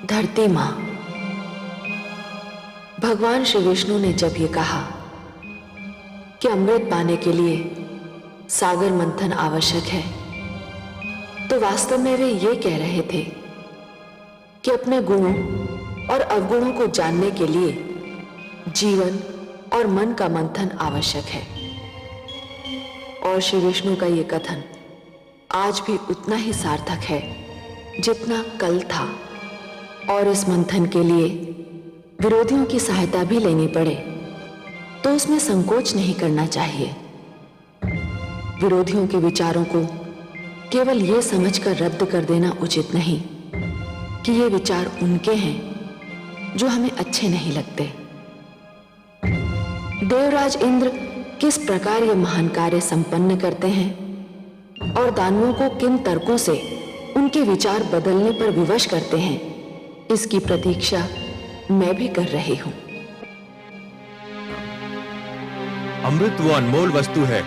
धरती मां। भगवान श्री विष्णु ने जब ये कहा कि अमृत पाने के लिए सागर मंथन आवश्यक है, तो वास्तव में वे ये कह रहे थे कि अपने गुणों और अवगुणों को जानने के लिए जीवन और मन का मंथन आवश्यक है। और श्री विष्णु का ये कथन आज भी उतना ही सार्थक है जितना कल था। और इस मंथन के लिए विरोधियों की सहायता भी लेनी पड़े तो उसमें संकोच नहीं करना चाहिए। विरोधियों के विचारों को केवल ये समझकर रद्द कर देना उचित नहीं कि ये विचार उनके हैं जो हमें अच्छे नहीं लगते। देवराज इंद्र किस प्रकार ये महान कार्य संपन्न करते हैं और दानवों को किन तर्कों से उनके विचार बदलने पर विवश करते हैं, इसकी प्रतीक्षा मैं भी कर रही हूं। अमृत वो अनमोल वस्तु है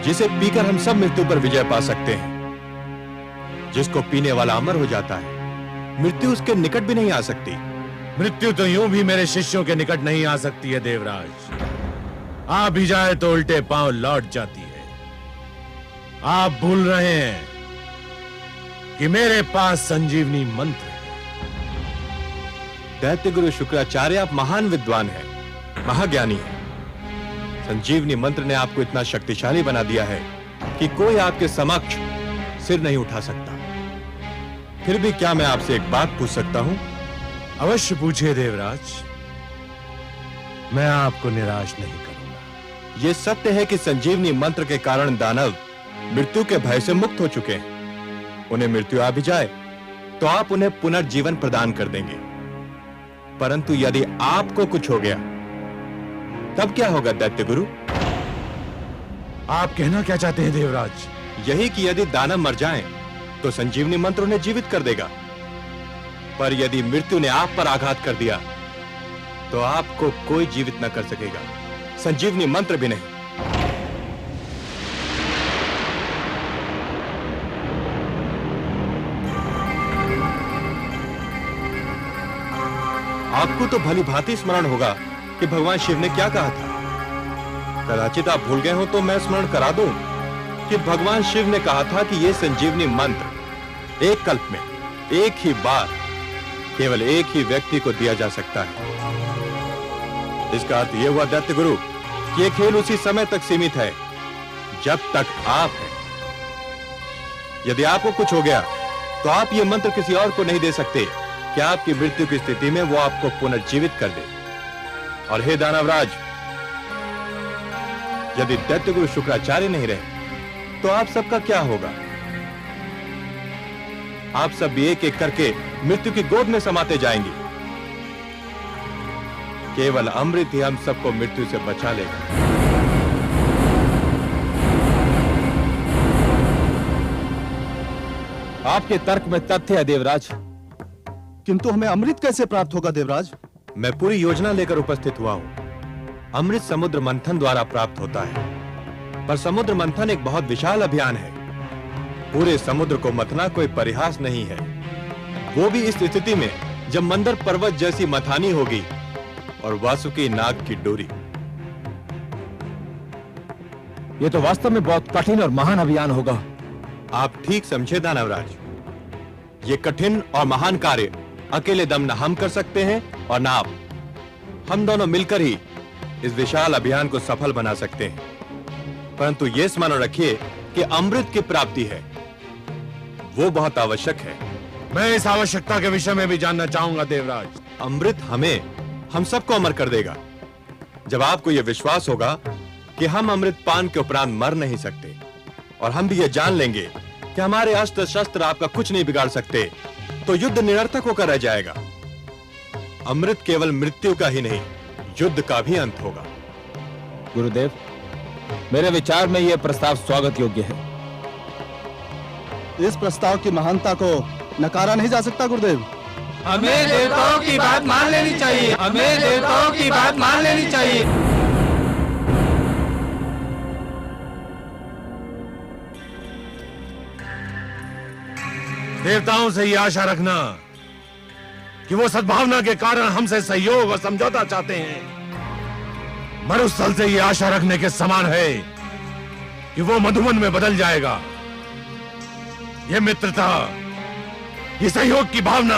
जिसे पीकर हम सब मृत्यु पर विजय पा सकते हैं। जिसको पीने वाला अमर हो जाता है, मृत्यु उसके निकट भी नहीं आ सकती। मृत्यु तो यूं भी मेरे शिष्यों के निकट नहीं आ सकती है देवराज। आ भी जाए तो उल्टे पांव लौट जाती है। आप भूल रहे हैं कि मेरे पास संजीवनी मंत्र है। दैत्य गुरु शुक्राचार्य, आप महान विद्वान हैं, महाज्ञानी हैं। संजीवनी मंत्र ने आपको इतना शक्तिशाली बना दिया है कि कोई आपके समक्ष सिर नहीं उठा सकता। फिर भी क्या मैं आपसे एक बात पूछ सकता हूं? अवश्य पूछिए देवराज, मैं आपको निराश नहीं करूंगा। यह सत्य है कि संजीवनी मंत्र के कारण दानव मृत्यु के भय से मुक्त हो चुके हैं। उन्हें मृत्यु आ भी जाए तो आप उन्हें पुनर्जीवन प्रदान कर देंगे। परंतु यदि आपको कुछ हो गया तब क्या होगा दैत्य गुरु? आप कहना क्या चाहते हैं देवराज? यही कि यदि दानव मर जाएं तो संजीवनी मंत्र उन्हें जीवित कर देगा, पर यदि मृत्यु ने आप पर आघात कर दिया तो आपको कोई जीवित न कर सकेगा, संजीवनी मंत्र भी नहीं। आपको तो भली भांति स्मरण होगा कि भगवान शिव ने क्या कहा था। कदाचित आप भूल गए हो तो मैं स्मरण करा दूं कि भगवान शिव ने कहा था कि यह संजीवनी मंत्र एक कल्प में एक ही बार केवल एक ही व्यक्ति को दिया जा सकता है। इसका अर्थ यह हुआ दैत्य गुरु कि यह खेल उसी समय तक सीमित है जब तक आप हैं। यदि आपको कुछ हो गया तो आप यह मंत्र किसी और को नहीं दे सकते कि आपकी मृत्यु की स्थिति में वो आपको पुनर्जीवित कर दे। और हे दानवराज, यदि दैत्य गुरु शुक्राचार्य नहीं रहे तो आप सबका क्या होगा? आप सब भी एक एक करके मृत्यु की गोद में समाते जाएंगे। केवल अमृत ही हम सबको मृत्यु से बचा लेगा। आपके तर्क में तथ्य है देवराज, किंतु हमें अमृत कैसे प्राप्त होगा देवराज? मैं पूरी योजना लेकर उपस्थित हुआ हूं। अमृत समुद्र मंथन द्वारा प्राप्त होता है, पर समुद्र मंथन एक बहुत विशाल अभियान है। पूरे समुद्र को मथना कोई परिहास नहीं है, वो भी इस स्थिति में जब मंदर पर्वत जैसी मथानी होगी और वासुकी नाग की डोरी। ये तो वास्तव में बहुत कठिन और महान अभियान होगा। आप ठीक समझे दानवराज, ये कठिन और महान कार्य अकेले दम न हम कर सकते हैं और न आप। हम दोनों मिलकर ही इस विशाल अभियान को सफल बना सकते हैं। परंतु यह स्मरण रखिए कि अमृत की प्राप्ति है वो बहुत आवश्यक है। मैं इस आवश्यकता के विषय में भी जानना चाहूंगा देवराज। अमृत हम सबको अमर कर देगा। जब आपको यह विश्वास होगा कि हम अमृत पान के उपरांत मर नहीं सकते और हम भी यह जान लेंगे कि हमारे अस्त्र शस्त्र आपका कुछ नहीं बिगाड़ सकते, तो युद्ध निरर्थक होकर रह जाएगा। अमृत केवल मृत्यु का ही नहीं, युद्ध का भी अंत होगा। गुरुदेव, मेरे विचार में यह प्रस्ताव स्वागत योग्य है। इस प्रस्ताव की महानता को नकारा नहीं जा सकता गुरुदेव। हमें देवताओं की बात मान लेनी चाहिए, हमें देवताओं की बात मान लेनी चाहिए। देवताओं से यह आशा रखना कि वो सद्भावना के कारण हमसे सहयोग और समझौता चाहते हैं, मरुस्थल से यह आशा रखने के समान है कि वो मधुवन में बदल जाएगा। ये मित्रता, ये सहयोग की भावना,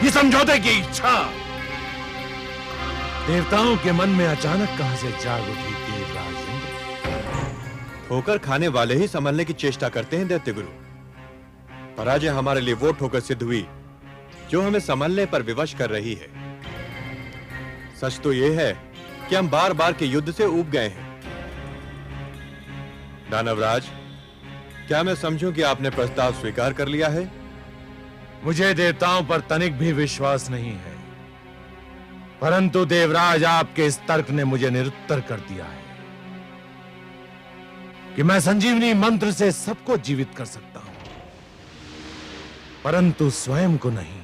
ये समझौते की इच्छा देवताओं के मन में अचानक कहां से जाग उठी देवराज इंद्र। ठोकर खाने वाले ही संभलने की चेष्टा करते हैं दैत्य गुरु। पराजय हमारे लिए वो ठोकर सिद्ध हुई जो हमें संभलने पर विवश कर रही है। सच तो यह है कि हम बार बार के युद्ध से ऊब गए हैं। दानवराज, क्या मैं समझूं कि आपने प्रस्ताव स्वीकार कर लिया है? मुझे देवताओं पर तनिक भी विश्वास नहीं है, परंतु देवराज आपके इस तर्क ने मुझे निरुत्तर कर दिया है कि मैं संजीवनी मंत्र से सबको जीवित कर सकता हूं, परंतु स्वयं को नहीं।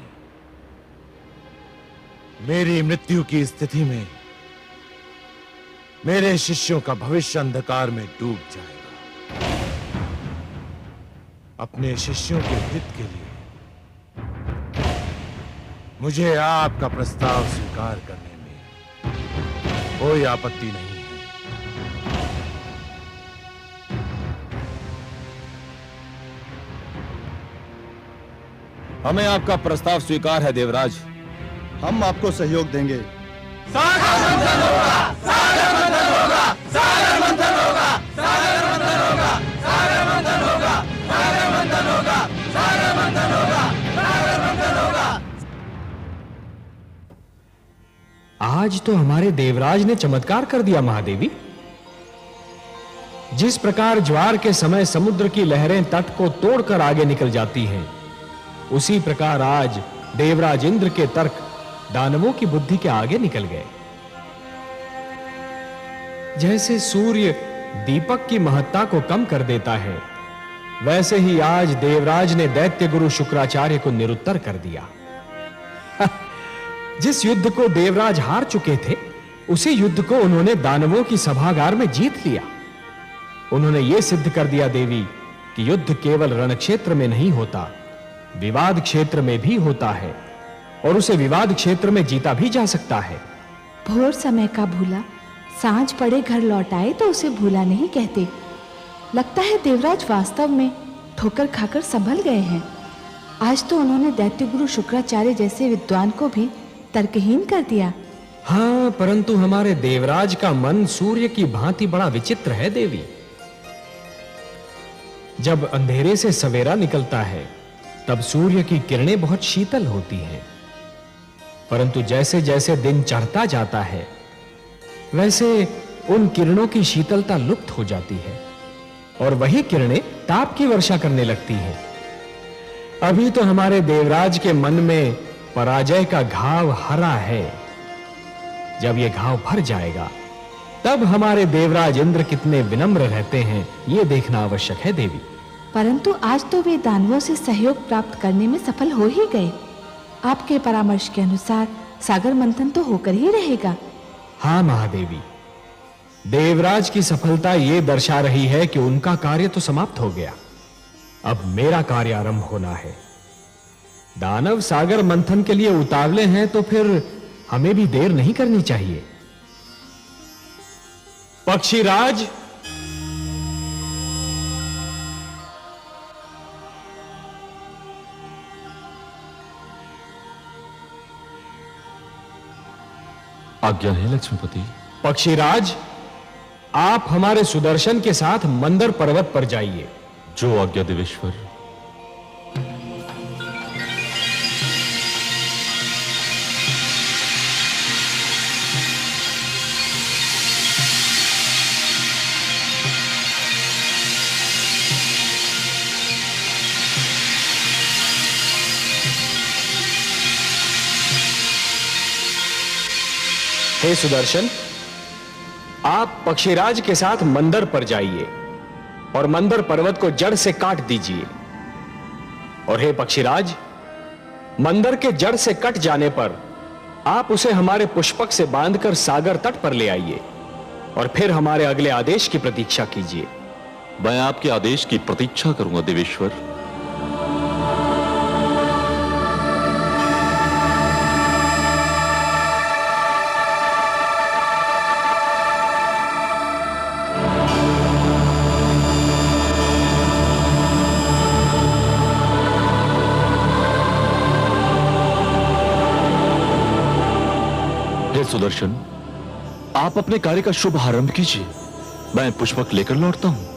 मेरी मृत्यु की स्थिति में मेरे शिष्यों का भविष्य अंधकार में डूब जाएगा। अपने शिष्यों के हित के लिए मुझे आपका प्रस्ताव स्वीकार करने में कोई आपत्ति नहीं है। हमें आपका प्रस्ताव स्वीकार है देवराज। हम आपको सहयोग देंगे। आज तो हमारे देवराज ने चमत्कार कर दिया महादेवी। जिस प्रकार ज्वार के समय समुद्र की लहरें तट को तोड़कर आगे निकल जाती हैं, उसी प्रकार आज देवराज इंद्र के तर्क दानवों की बुद्धि के आगे निकल गए। जैसे सूर्य दीपक की महत्ता को कम कर देता है, वैसे ही आज देवराज ने दैत्य गुरु शुक्राचार्य को निरुत्तर कर दिया। जिस युद्ध को देवराज हार चुके थे, उसी युद्ध को उन्होंने दानवों की सभागार में जीत लिया। उन्होंने यह सिद्ध कर दिया देवी कि युद्ध केवल रणक्षेत्र में नहीं होता, विवाद क्षेत्र में भी होता है, और उसे विवाद क्षेत्र में जीता भी जा सकता है। भोर समय का भूला सांझ पड़े घर लौट आए तो उसे भूला नहीं कहते। लगता है देवराज वास्तव में ठोकर खाकर संभल गए हैं। आज तो उन्होंने दैत्य गुरु शुक्राचार्य जैसे विद्वान को भी तर्कहीन कर दिया। हाँ, परंतु हमारे देवराज का मन सूर्य की भांति बड़ा विचित्र है देवी। जब अंधेरे से सवेरा निकलता है, तब सूर्य की किरणें बहुत शीतल होती हैं, परंतु जैसे जैसे दिन चढ़ता जाता है, वैसे उन किरणों की शीतलता लुप्त हो जाती है और वही किरणें ताप की वर्षा करने लगती हैं। अभी तो हमारे देवराज के मन में पराजय का घाव हरा है। जब यह घाव भर जाएगा, तब हमारे देवराज इंद्र कितने विनम्र रहते हैं, यह देखना आवश्यक है देवी। परंतु आज तो वे दानवों से सहयोग प्राप्त करने में सफल हो ही गए। आपके परामर्श के अनुसार सागर मंथन तो होकर ही रहेगा। हाँ महादेवी, देवराज की सफलता यह दर्शा रही है कि उनका कार्य तो समाप्त हो गया। अब मेरा कार्य आरंभ होना है। दानव सागर मंथन के लिए उतावले हैं, तो फिर हमें भी देर नहीं करनी चाहिए। पक्षीराज, आज्ञा है लक्ष्मीपति। पक्षीराज, आप हमारे सुदर्शन के साथ मंदर पर्वत पर जाइए। जो आज्ञा देवेश्वर। हे हे सुदर्शन, आप पक्षीराज के साथ मंदर पर जाइए और मंदर पर्वत को जड़ से काट दीजिए। और हे पक्षीराज, मंदर के जड़ से कट जाने पर आप उसे हमारे पुष्पक से बांधकर सागर तट पर ले आइए और फिर हमारे अगले आदेश की प्रतीक्षा कीजिए। मैं आपके आदेश की प्रतीक्षा करूंगा देवेश्वर। हे सुदर्शन, आप अपने कार्य का शुभ आरंभ कीजिए। मैं पुष्पक लेकर लौटता हूं।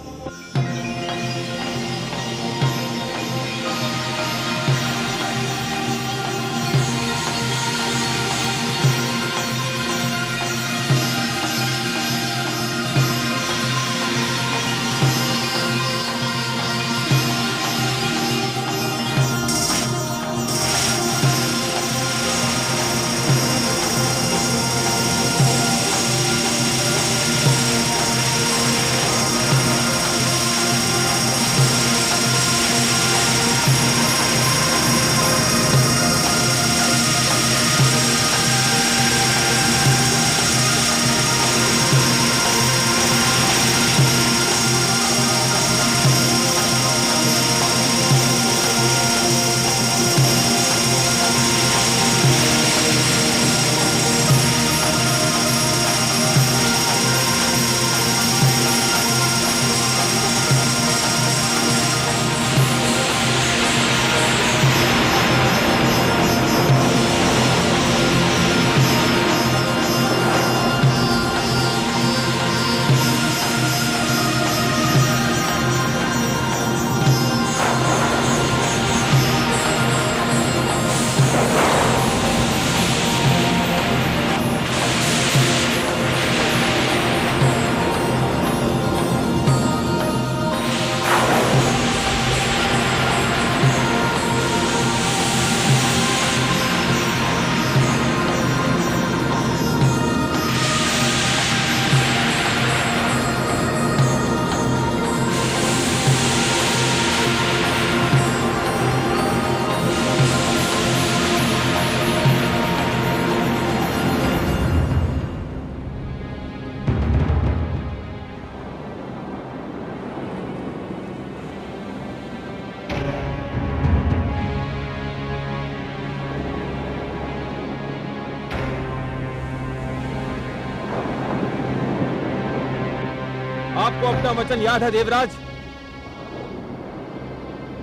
आपको अपना वचन याद है देवराज?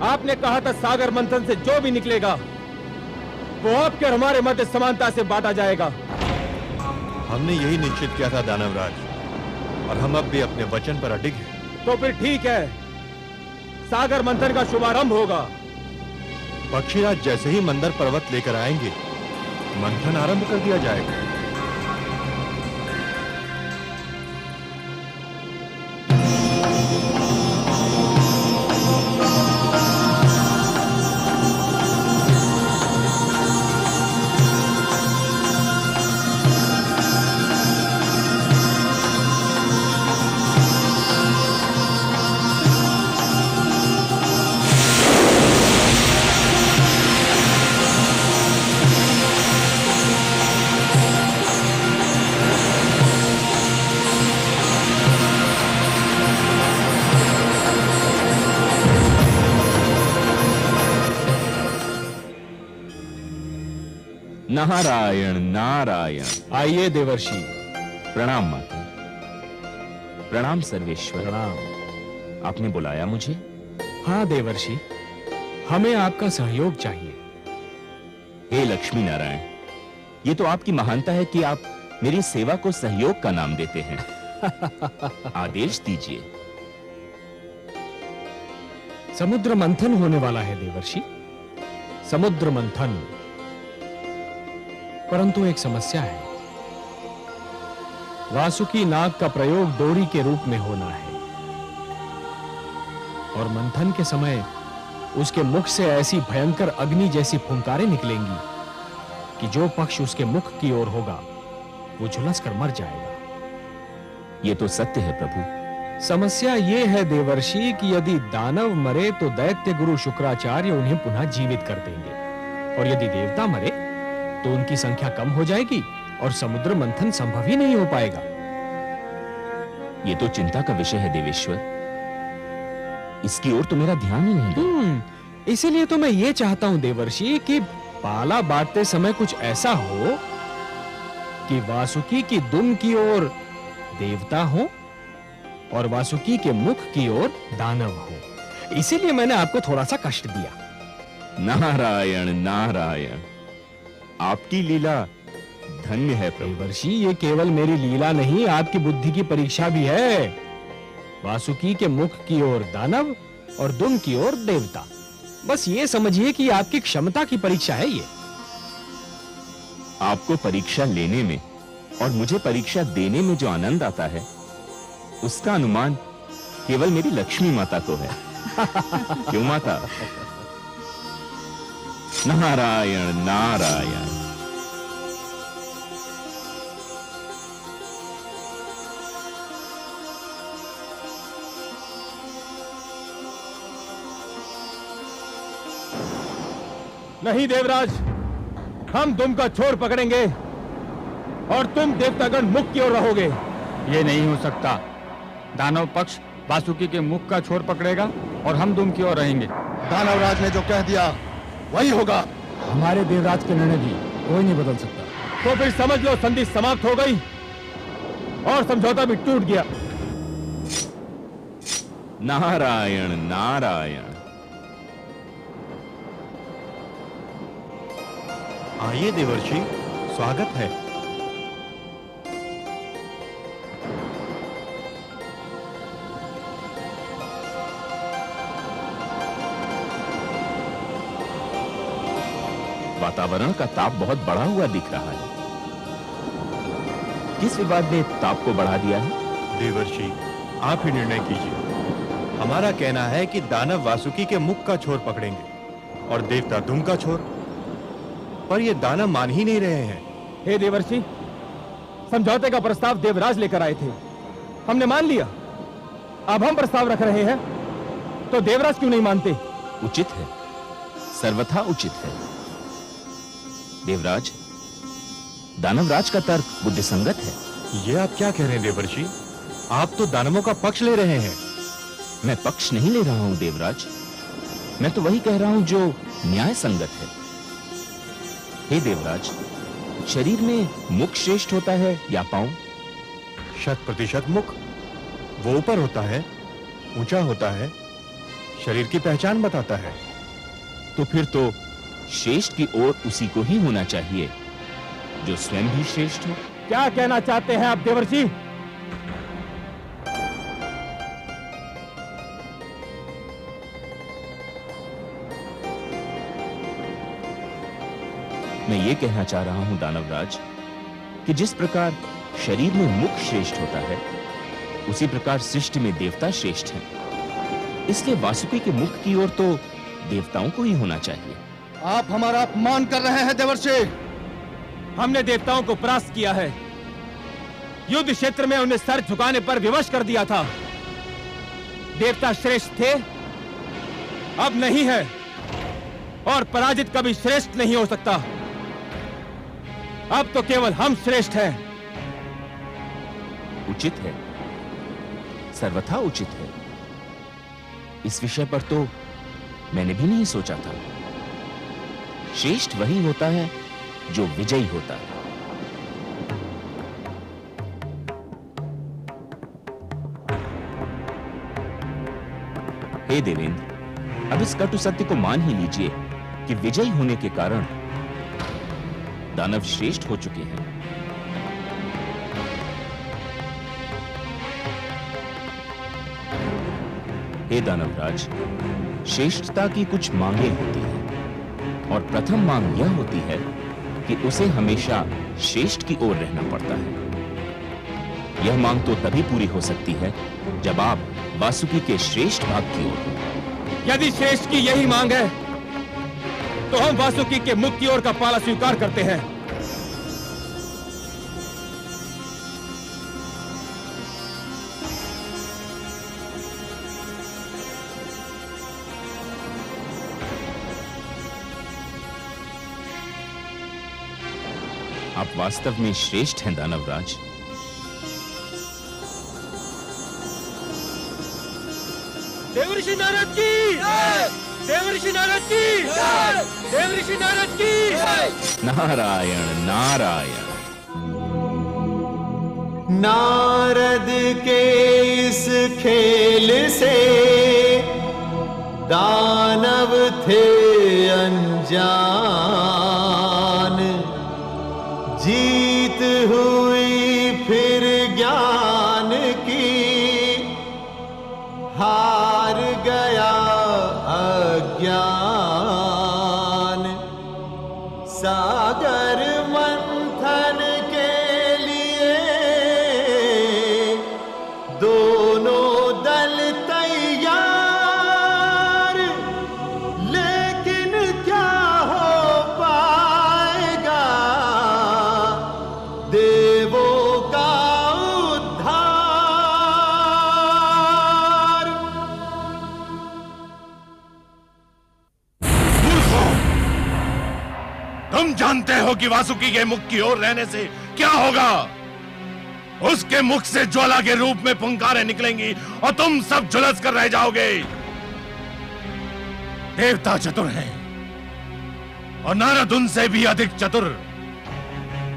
आपने कहा था सागर मंथन से जो भी निकलेगा वो आपके और हमारे मध्य समानता से बांटा जाएगा। हमने यही निश्चित किया था दानवराज, और हम अब भी अपने वचन पर अडिग हैं। तो फिर ठीक है, सागर मंथन का शुभारंभ होगा। पक्षीराज जैसे ही मंदर पर्वत लेकर आएंगे, मंथन आरंभ कर दिया जाएगा। नारायण नारायण। आइए देवर्षि। प्रणाम माता। प्रणाम सर्वेश्वर। प्रणाम। आपने बुलाया मुझे? हाँ देवर्षि, हमें आपका सहयोग चाहिए। हे लक्ष्मी नारायण, ये तो आपकी महानता है कि आप मेरी सेवा को सहयोग का नाम देते हैं। आदेश दीजिए। समुद्र मंथन होने वाला है देवर्षि, समुद्र मंथन। परंतु एक समस्या है। वासुकी नाग का प्रयोग डोरी के रूप में होना है, और मंथन के समय उसके मुख से ऐसी भयंकर अग्नि जैसी फुंकारें निकलेंगी कि जो पक्ष उसके मुख की ओर होगा वो झुलस कर मर जाएगा। ये तो सत्य है प्रभु। समस्या ये है देवर्षि कि यदि दानव मरे तो दैत्य गुरु शुक्राचार्य उन्हें पुनः जीवित कर देंगे, और यदि देवता मरे तो उनकी संख्या कम हो जाएगी और समुद्र मंथन संभव ही नहीं हो पाएगा। ये तो चिंता का विषय है देवेश्वर। इसकी ओर तो मेरा ध्यान ही नहीं गया। इसीलिए तो मैं ये चाहता हूं देवर्षि कि पाला बांटते समय कुछ ऐसा हो कि वासुकी की दुम की ओर देवता हो और वासुकी के मुख की ओर दानव हो। इसीलिए मैंने आपको थोड़ा सा कष्ट दिया। नारायण नारायण, आपकी लीला धन्य है प्रभु। देवर्षि, ये केवल मेरी लीला नहीं, आपकी बुद्धि की परीक्षा भी है। वासुकी के मुख की ओर दानव और दुम की ओर देवता। बस ये समझिए कि आपकी क्षमता की परीक्षा है ये। आपको परीक्षा लेने में और मुझे परीक्षा देने में जो आनंद आता है, उसका अनुमान केवल मेरी लक्ष्मी माता को है। क्यों माता? नारायण नारायण। नहीं देवराज, हम दुम का छोर पकड़ेंगे और तुम देवतागण मुख की ओर रहोगे। ये नहीं हो सकता। दानव पक्ष वासुकी के मुख का छोर पकड़ेगा और हम दुम की ओर रहेंगे। दानवराज ने जो कह दिया वही होगा। हमारे देवराज के निर्णय भी कोई नहीं बदल सकता। तो फिर समझ लो संधि समाप्त हो गई और समझौता भी टूट गया। नारायण नारायण। आइए देवर्षि, स्वागत है। वातावरण का ताप बहुत बढ़ा हुआ दिख रहा है। किस विवाद ने ताप को बढ़ा दिया है? देवर्षि, आप ही निर्णय कीजिए। हमारा कहना है कि दानव वासुकी के मुख का छोर पकड़ेंगे और देवता दुम का छोर, पर ये दानव मान ही नहीं रहे हैं। हे देवर्षि, समझौते का प्रस्ताव देवराज लेकर आए थे, हमने मान लिया। अब हम प्रस्ताव रख रहे हैं तो देवराज क्यों नहीं मानते? उचित है, सर्वथा उचित है। देवराज, दानवराज का तर्क बुद्धिसंगत है। ये आप क्या कह रहे हैं देवर्षि? आप तो दानवों का पक्ष ले रहे हैं। मैं पक्ष नहीं ले रहा हूं देवराज, मैं तो वही कह रहा हूं जो न्याय संगत है। हे देवराज, शरीर में मुख श्रेष्ठ होता है या पांव? 100% मुख। वो ऊपर होता है, ऊंचा होता है, शरीर की पहचान बताता है। तो फिर तो श्रेष्ठ की ओर उसी को ही होना चाहिए जो स्वयं भी श्रेष्ठ हो। क्या कहना चाहते हैं आप देवर्षि? मैं ये कहना चाह रहा हूं दानवराज कि जिस प्रकार शरीर में मुख श्रेष्ठ होता है, उसी प्रकार सृष्टि में देवता श्रेष्ठ हैं। इसलिए वासुकी के मुख की ओर तो देवताओं को ही होना चाहिए। आप हमारा अपमान कर रहे हैं देवर्षि। हमने देवताओं को परास्त किया है, युद्ध क्षेत्र में उन्हें सर झुकाने पर विवश कर दिया था। देवता श्रेष्ठ थे, अब नहीं है, और पराजित कभी श्रेष्ठ नहीं हो सकता। अब तो केवल हम श्रेष्ठ हैं। उचित है, सर्वथा उचित है। इस विषय पर तो मैंने भी नहीं सोचा था। श्रेष्ठ वही होता है जो विजयी होता है। हे देवेंद्र, अब इस कटु सत्य को मान ही लीजिए कि विजयी होने के कारण दानव श्रेष्ठ हो चुके हैं। हे दानवराज, श्रेष्ठता की कुछ मांगे होती हैं, और प्रथम मांग यह होती है कि उसे हमेशा श्रेष्ठ की ओर रहना पड़ता है। यह मांग तो तभी पूरी हो सकती है जब आप वासुकी के श्रेष्ठ भाग की ओर हो। यदि श्रेष्ठ की यही मांग है तो हम वासुकी के मुख की ओर का पाला स्वीकार करते हैं। आप वास्तव में श्रेष्ठ हैं दानवराज। देवर्षि नारद की जय! देवर्षि नारद की जय! देवर्षि नारद की जय! नारायण नारायण। नारद के इस खेल से दानव थे अनजान, जीत हुई फिर ज्ञान की, हार गया अज्ञान। सागर मंथन के लिए दोनों दल तैयार, लेकिन क्या हो पाएगा देवों का उद्धार। तुम जानते हो कि वासुकी के मुख की ओर रहने से क्या होगा? उसके मुख से ज्वाला के रूप में पुंकारें निकलेंगी और तुम सब झुलस कर रह जाओगे। देवता चतुर हैं और नारद उनसे भी अधिक चतुर।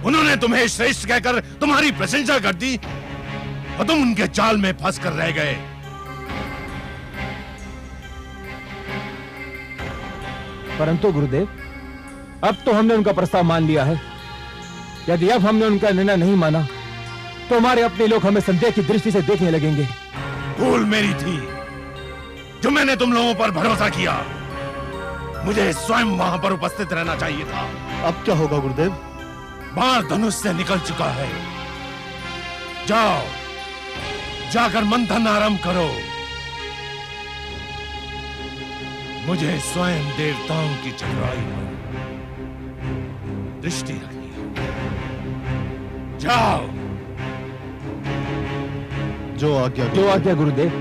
उन्होंने तुम्हें श्रेष्ठ कहकर तुम्हारी प्रशंसा कर दी और तुम उनके जाल में फंस कर रह गए। परंतु गुरुदेव, अब तो हमने उनका प्रस्ताव मान लिया है। यदि अब हमने उनका निर्णय नहीं माना तो हमारे अपने लोग हमें संदेह की दृष्टि से देखने लगेंगे। भूल मेरी थी जो मैंने तुम लोगों पर भरोसा किया। मुझे स्वयं वहां पर उपस्थित रहना चाहिए था। अब क्या होगा गुरुदेव? बाण धनुष से निकल चुका है। जाओ, जाकर मंथन आरंभ करो। मुझे स्वयं देवताओं की चतुराई पर दृष्टि रखनी है। जाओ। जो आज्ञा गुरुदेव।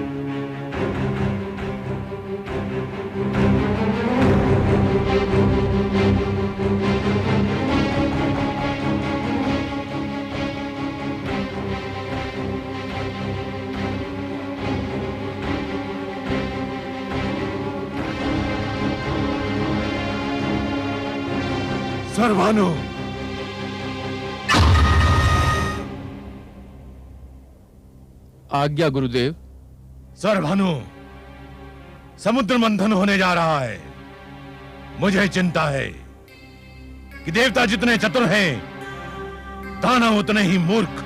सर्वानु, आज्ञा गुरुदेव। सर्वानु, समुद्र मंथन होने जा रहा है। मुझे चिंता है कि देवता जितने चतुर हैं, दानव उतने ही मूर्ख।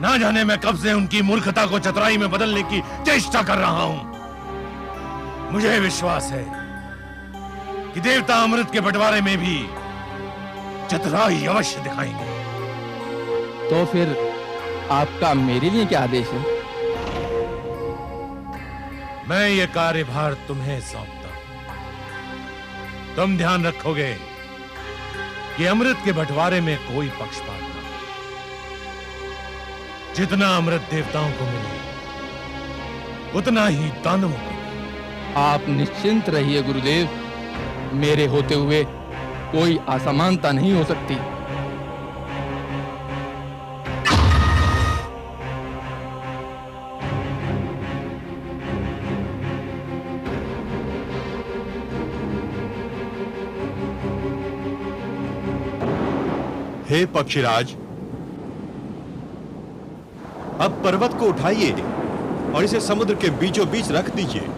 ना जाने मैं कब से उनकी मूर्खता को चतुराई में बदलने की चेष्टा कर रहा हूं। मुझे विश्वास है कि देवता अमृत के बंटवारे में भी चतुराई अवश्य दिखाएंगे। तो फिर आपका मेरे लिए क्या आदेश है? मैं ये कार्यभार तुम्हें सौंपता हूं। तुम ध्यान रखोगे कि अमृत के बंटवारे में कोई पक्षपात ना हो। जितना अमृत देवताओं को मिले उतना ही दानवों को मिले। आप निश्चिंत रहिए गुरुदेव, मेरे होते हुए कोई असमानता नहीं हो सकती। हे पक्षीराज, अब पर्वत को उठाइए और इसे समुद्र के बीचों बीच रख दीजिए।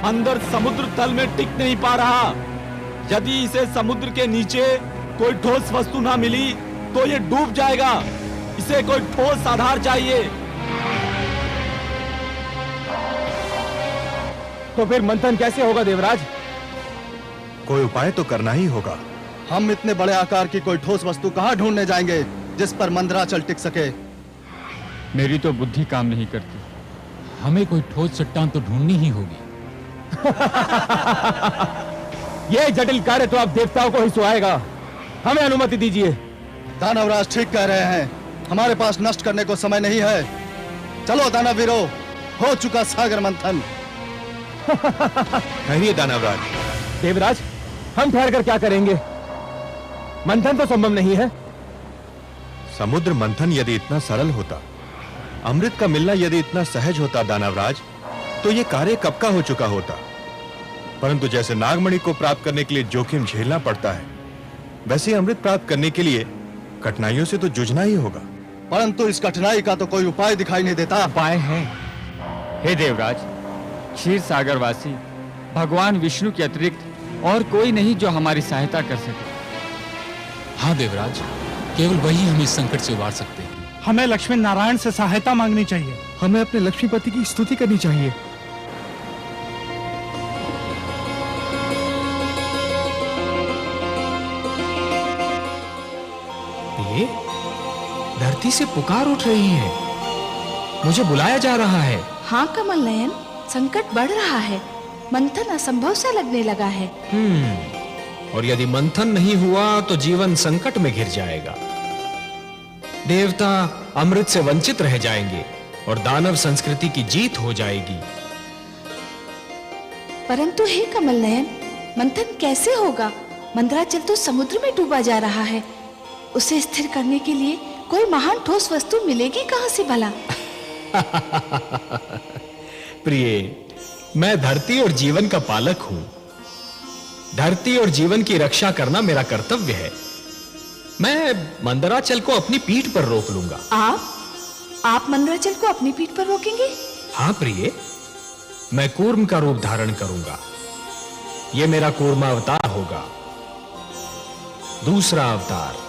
अंदर समुद्र तल में टिक नहीं पा रहा। यदि इसे समुद्र के नीचे कोई ठोस वस्तु ना मिली तो ये डूब जाएगा। इसे कोई ठोस आधार चाहिए। तो फिर मंथन कैसे होगा देवराज? कोई उपाय तो करना ही होगा। हम इतने बड़े आकार की कोई ठोस वस्तु कहाँ ढूंढने जाएंगे जिस पर मंदराचल टिक सके? मेरी तो बुद्धि काम नहीं करती। हमें कोई ठोस चट्टान तो ढूंढनी ही होगी। ये जटिल कार्य तो आप देवताओं को ही सुहाएगा। हमें अनुमति दीजिए। दानवराज ठीक कह रहे हैं, हमारे पास नष्ट करने को समय नहीं है। चलो दानवीरो, हो चुका सागर मंथन। ठहरिए दानवराज। देवराज, हम ठहर कर क्या करेंगे? मंथन तो संभव नहीं है। समुद्र मंथन यदि इतना सरल होता, अमृत का मिलना यदि इतना सहज होता दानवराज, तो यह कार्य कब का हो चुका होता। परंतु जैसे नागमणि को प्राप्त करने के लिए जोखिम झेलना पड़ता है, वैसे अमृत प्राप्त करने के लिए कठिनाइयों से तो जूझना ही होगा। परंतु इस कठिनाई का तो कोई उपाय दिखाई नहीं देता। उपाय है। हे देवराज, क्षीर सागरवासी भगवान विष्णु के अतिरिक्त और कोई नहीं जो हमारी सहायता कर सके। हाँ देवराज, केवल वही हमें इस संकट से उबार सकते हैं। हमें लक्ष्मी नारायण से सहायता मांगनी चाहिए। हमें अपने लक्ष्मीपति की स्तुति करनी चाहिए। ये धरती से पुकार उठ रही है। मुझे बुलाया जा रहा है। हाँ कमल नयन, संकट बढ़ रहा है। मंथन असंभव सा लगने लगा है। और यदि मंथन नहीं हुआ तो जीवन संकट में घिर जाएगा। देवता अमृत से वंचित रह जाएंगे और दानव संस्कृति की जीत हो जाएगी। परंतु हे कमल नयन, मंथन कैसे होगा? मंदराचल तो समुद्र में डूबा जा रहा है। उसे स्थिर करने के लिए कोई महान ठोस वस्तु मिलेगी कहां से भला? प्रिय, मैं धरती और जीवन का पालक हूं। धरती और जीवन की रक्षा करना मेरा कर्तव्य है। मैं मंदराचल को अपनी पीठ पर रोक लूंगा। आप मंदराचल को अपनी पीठ पर रोकेंगे? हाँ प्रिय, मैं कूर्म का रूप धारण करूंगा। यह मेरा कूर्मा अवतार होगा। दूसरा अवतार,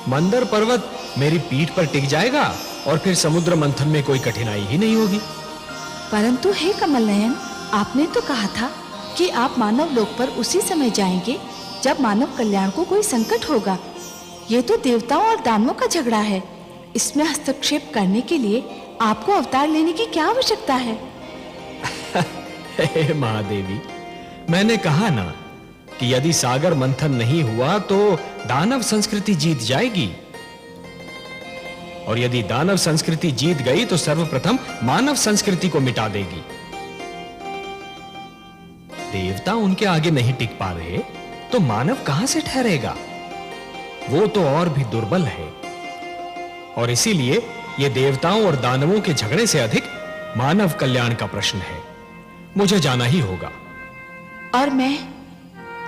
मंदर पर्वत मेरी पीठ पर टिक जाएगा और फिर समुद्र मंथन में कोई कठिनाई ही नहीं होगी। परंतु हे कमल नयन, आपने तो कहा था कि आप मानव लोक पर उसी समय जाएंगे जब मानव कल्याण को कोई संकट होगा। ये तो देवताओं और दानवों का झगड़ा है। इसमें हस्तक्षेप करने के लिए आपको अवतार लेने की क्या आवश्यकता है? हे महादेवी, मैंने कहा ना कि यदि सागर मंथन नहीं हुआ तो दानव संस्कृति जीत जाएगी। और यदि दानव संस्कृति जीत गई तो सर्वप्रथम मानव संस्कृति को मिटा देगी। देवता उनके आगे नहीं टिक पा रहे तो मानव कहां से ठहरेगा? वो तो और भी दुर्बल है। और इसीलिए यह देवताओं और दानवों के झगड़े से अधिक मानव कल्याण का प्रश्न है। मुझे जाना ही होगा। और मैं,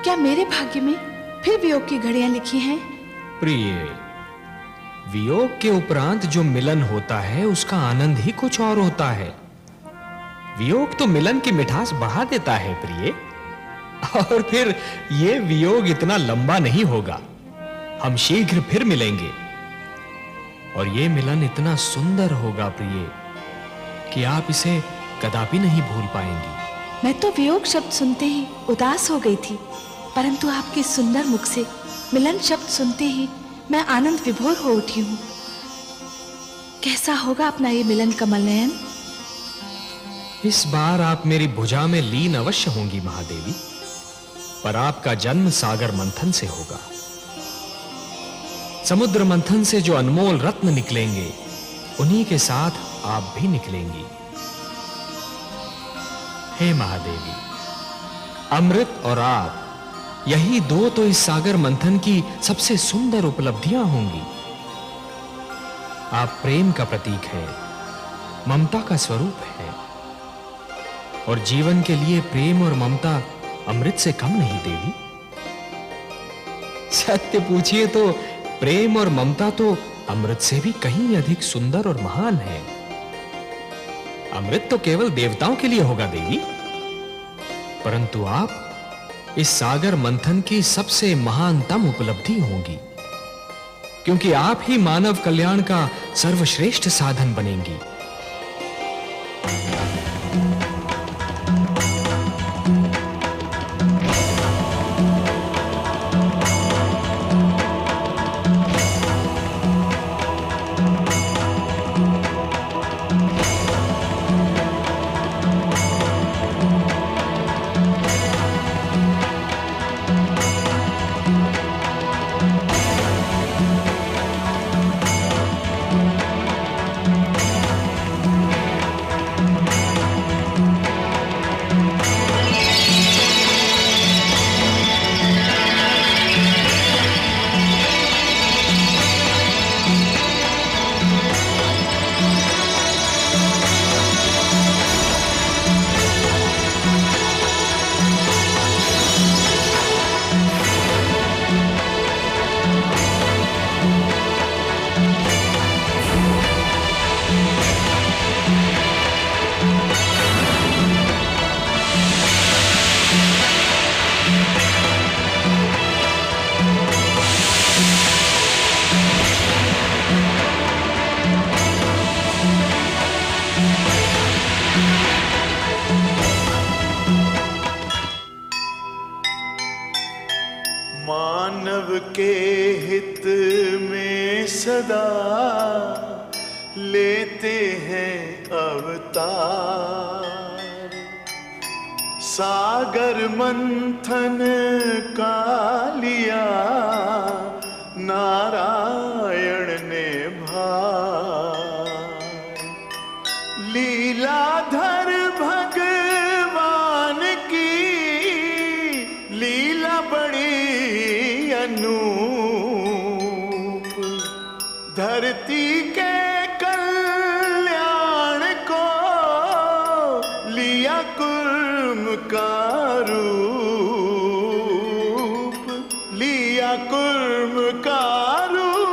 क्या मेरे भाग्य में फिर वियोग की घड़ियां लिखी हैं? प्रिय, वियोग के उपरांत जो मिलन होता है उसका आनंद ही कुछ और होता है। वियोग तो मिलन की मिठास बढ़ा देता है प्रिय। और फिर यह वियोग इतना लंबा नहीं होगा। हम शीघ्र फिर मिलेंगे और यह मिलन इतना सुंदर होगा प्रिय कि आप इसे कदापि नहीं भूल पाएंगी। मैं तो वियोग शब्द सुनते ही उदास हो गई थी, परंतु आपके सुंदर मुख से मिलन शब्द सुनते ही मैं आनंद विभोर हो उठी हूं। कैसा होगा अपना ये मिलन कमल नयन? इस बार आप मेरी भुजा में लीन अवश्य होंगी महादेवी, पर आपका जन्म सागर मंथन से होगा। समुद्र मंथन से जो अनमोल रत्न निकलेंगे उन्हीं के साथ आप भी निकलेंगी। हे महादेवी, अमृत और आप, यही दो तो इस सागर मंथन की सबसे सुंदर उपलब्धियां होंगी। आप प्रेम का प्रतीक हैं, ममता का स्वरूप है, और जीवन के लिए प्रेम और ममता अमृत से कम नहीं देवी। सत्य पूछिए तो प्रेम और ममता तो अमृत से भी कहीं अधिक सुंदर और महान है। अमृत तो केवल देवताओं के लिए होगा देवी। परंतु आप इस सागर मंथन की सबसे महानतम उपलब्धि होंगी, क्योंकि आप ही मानव कल्याण का सर्वश्रेष्ठ साधन बनेंगी। मानव के हित में सदा लेते हैं अवतार, सागर मंथन का लिया नारायण ने भार, लीलाधर भगवान की लीला बड़ी अनूप, धरती के कल्याण को लिया कुर्म का रूप, लिया कुर्म का रूप।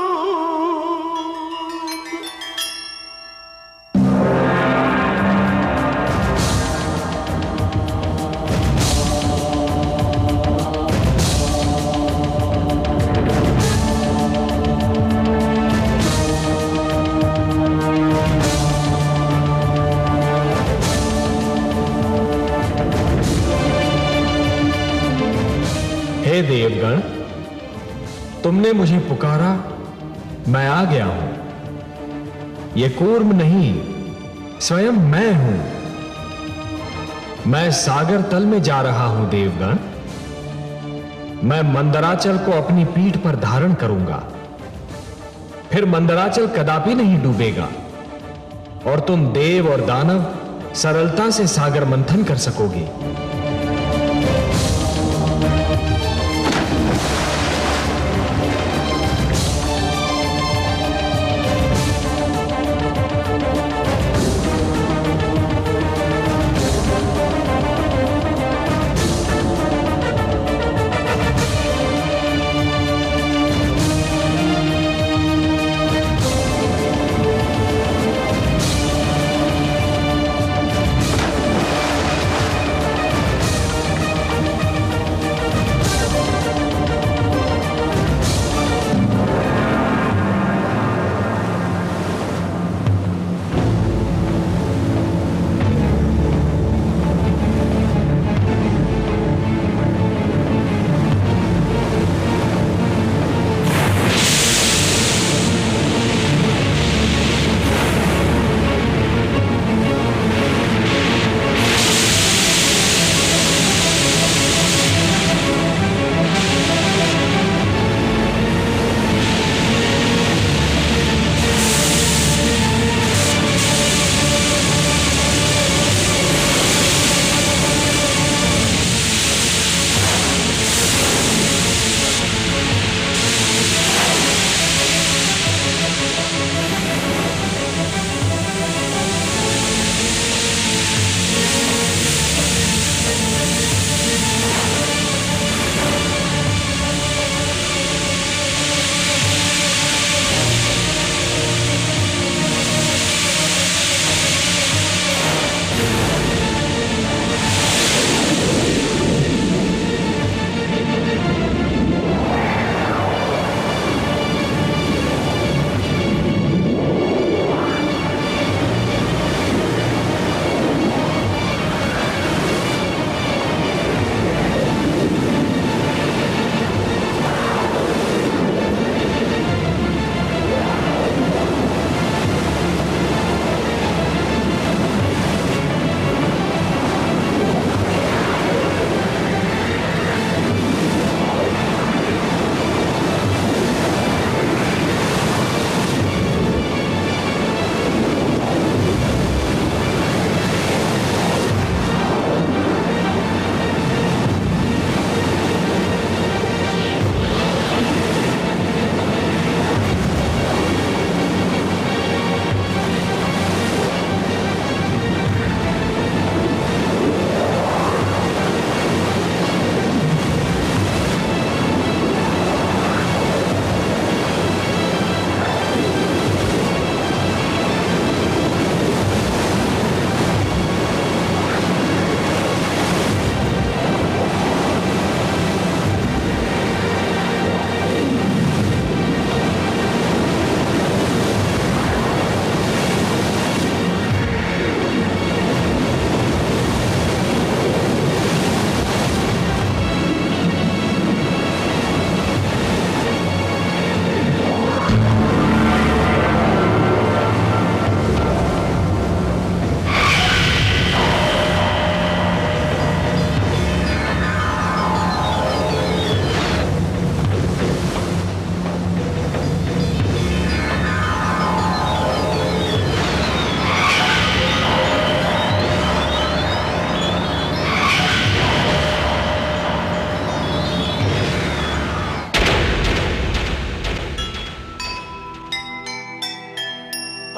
हे देवगण, तुमने मुझे पुकारा, मैं आ गया हूं। यह कूर्म नहीं, स्वयं मैं हूं। मैं सागर तल में जा रहा हूं देवगण। मैं मंदराचल को अपनी पीठ पर धारण करूंगा, फिर मंदराचल कदापि नहीं डूबेगा और तुम देव और दानव सरलता से सागर मंथन कर सकोगे।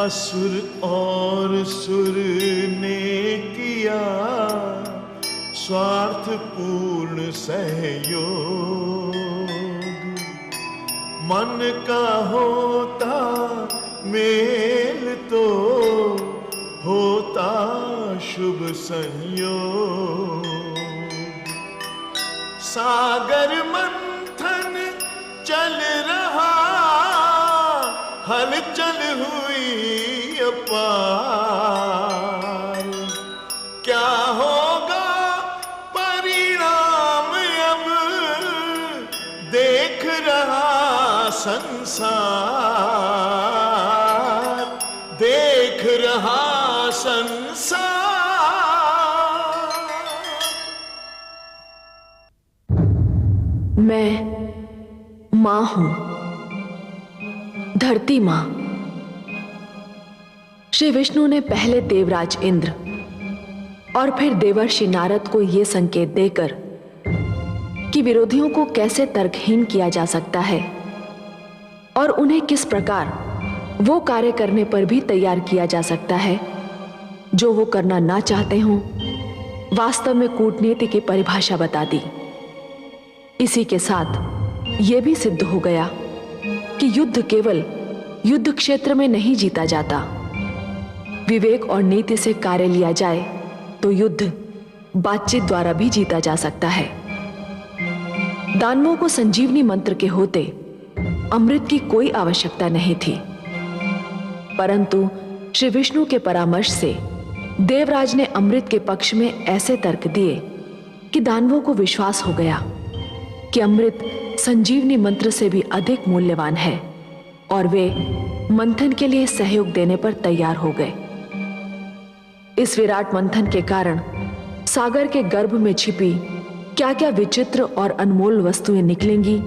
असुर और सुर ने किया स्वार्थपूर्ण सहयोग। मन का होता मेल तो होता शुभ संयोग। सागर मंथन चल रहा, हलचल हुई अपार। क्या होगा परिणाम अब देख रहा संसार, देख रहा संसार। मैं मां हूं, धरती मां। श्री विष्णु ने पहले देवराज इंद्र और फिर देवर्षि नारद को यह संकेत देकर कि विरोधियों को कैसे तर्कहीन किया जा सकता है और उन्हें किस प्रकार वो कार्य करने पर भी तैयार किया जा सकता है जो वो करना ना चाहते हों, वास्तव में कूटनीति की परिभाषा बता दी। इसी के साथ यह भी सिद्ध हो गया कि युद्ध केवल युद्ध क्षेत्र में नहीं जीता जाता। विवेक और नीति से कार्य लिया जाए तो युद्ध बातचीत द्वारा भी जीता जा सकता है। दानवों को संजीवनी मंत्र के होते अमृत की कोई आवश्यकता नहीं थी, परंतु श्री विष्णु के परामर्श से देवराज ने अमृत के पक्ष में ऐसे तर्क दिए कि दानवों को विश्वास हो गया कि अमृत संजीवनी मंत्र से भी अधिक मूल्यवान है और वे मंथन के लिए सहयोग देने पर तैयार हो गए। इस विराट मंथन के कारण सागर के गर्भ में छिपी क्या क्या विचित्र और अनमोल वस्तुएं निकलेंगी,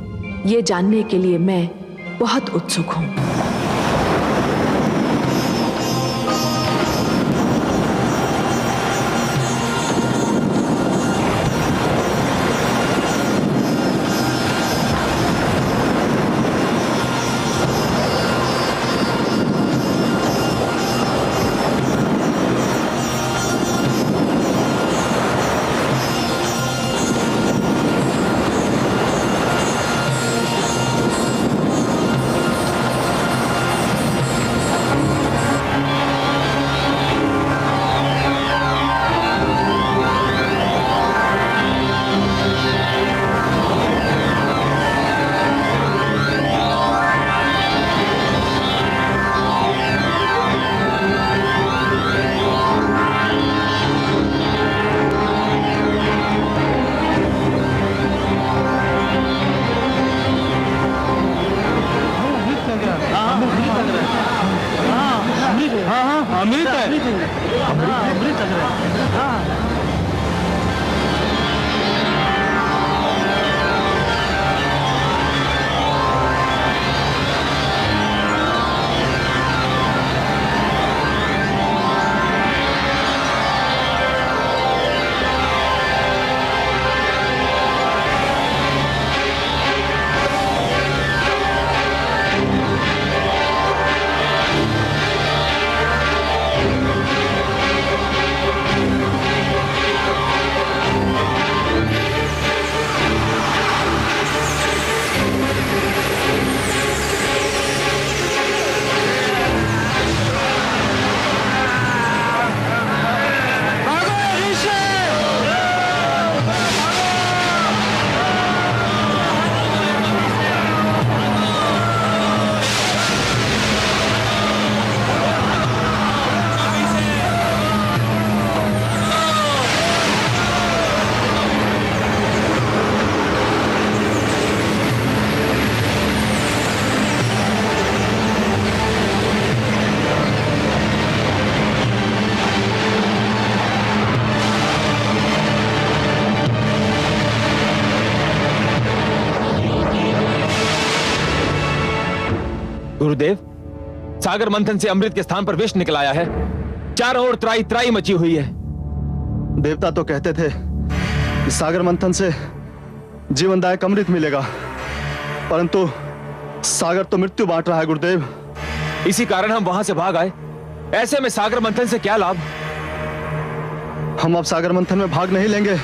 ये जानने के लिए मैं बहुत उत्सुक हूं। गुरुदेव, सागर मंथन से अमृत के स्थान पर विष निकल आया है। चारों ओर त्राई त्राई मची हुई है। देवता तो कहते थे कि सागर मंथन से जीवनदायक अमृत मिलेगा, परंतु सागर तो मृत्यु बांट रहा है गुरुदेव। इसी कारण हम वहां से भाग आए ऐसे में सागर मंथन से क्या लाभ? हम अब सागर मंथन में भाग नहीं लेंगे।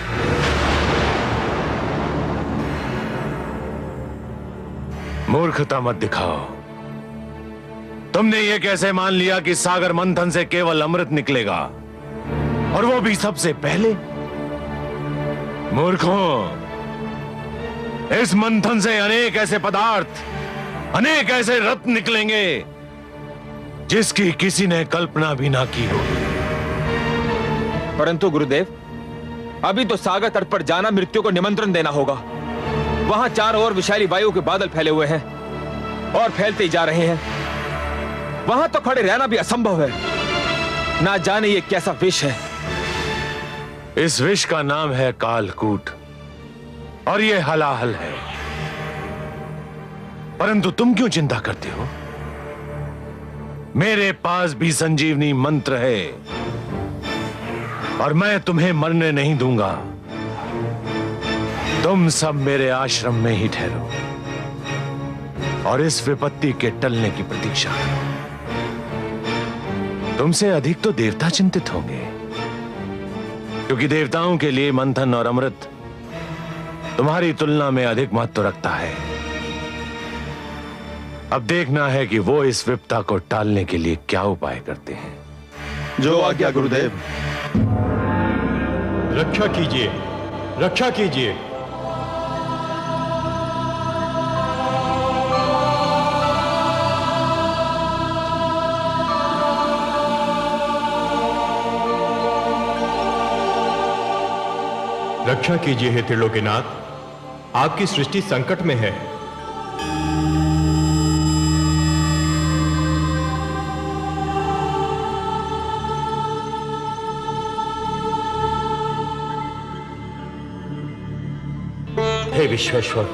मूर्खता मत दिखाओ। तुमने ये कैसे मान लिया कि सागर मंथन से केवल अमृत निकलेगा, और वो भी सबसे पहले? मूर्खों, इस मंथन से अनेक ऐसे पदार्थ, अनेक ऐसे रत्न निकलेंगे जिसकी किसी ने कल्पना भी ना की होगी। परंतु गुरुदेव, अभी तो सागर तट पर जाना मृत्यु को निमंत्रण देना होगा। वहां चारों ओर विशाली वायु के बादल फैले हुए हैं और फैलते ही जा रहे हैं। वहां तो खड़े रहना भी असंभव है। ना जाने ये कैसा विष है। इस विष का नाम है कालकूट, और ये हलाहल है। परंतु तुम क्यों चिंता करते हो? मेरे पास भी संजीवनी मंत्र है, और मैं तुम्हें मरने नहीं दूंगा। तुम सब मेरे आश्रम में ही ठहरो और इस विपत्ति के टलने की प्रतीक्षा करो। तुमसे अधिक तो देवता चिंतित होंगे, क्योंकि देवताओं के लिए मंथन और अमृत तुम्हारी तुलना में अधिक महत्व रखता है। अब देखना है कि वो इस विपदा को टालने के लिए क्या उपाय करते हैं। जो आज्ञा गुरुदेव। रक्षा कीजिए, रक्षा कीजिए। रक्षा कीजिए हे त्रिलोकीनाथ, आपकी सृष्टि संकट में है। हे विश्वेश्वर,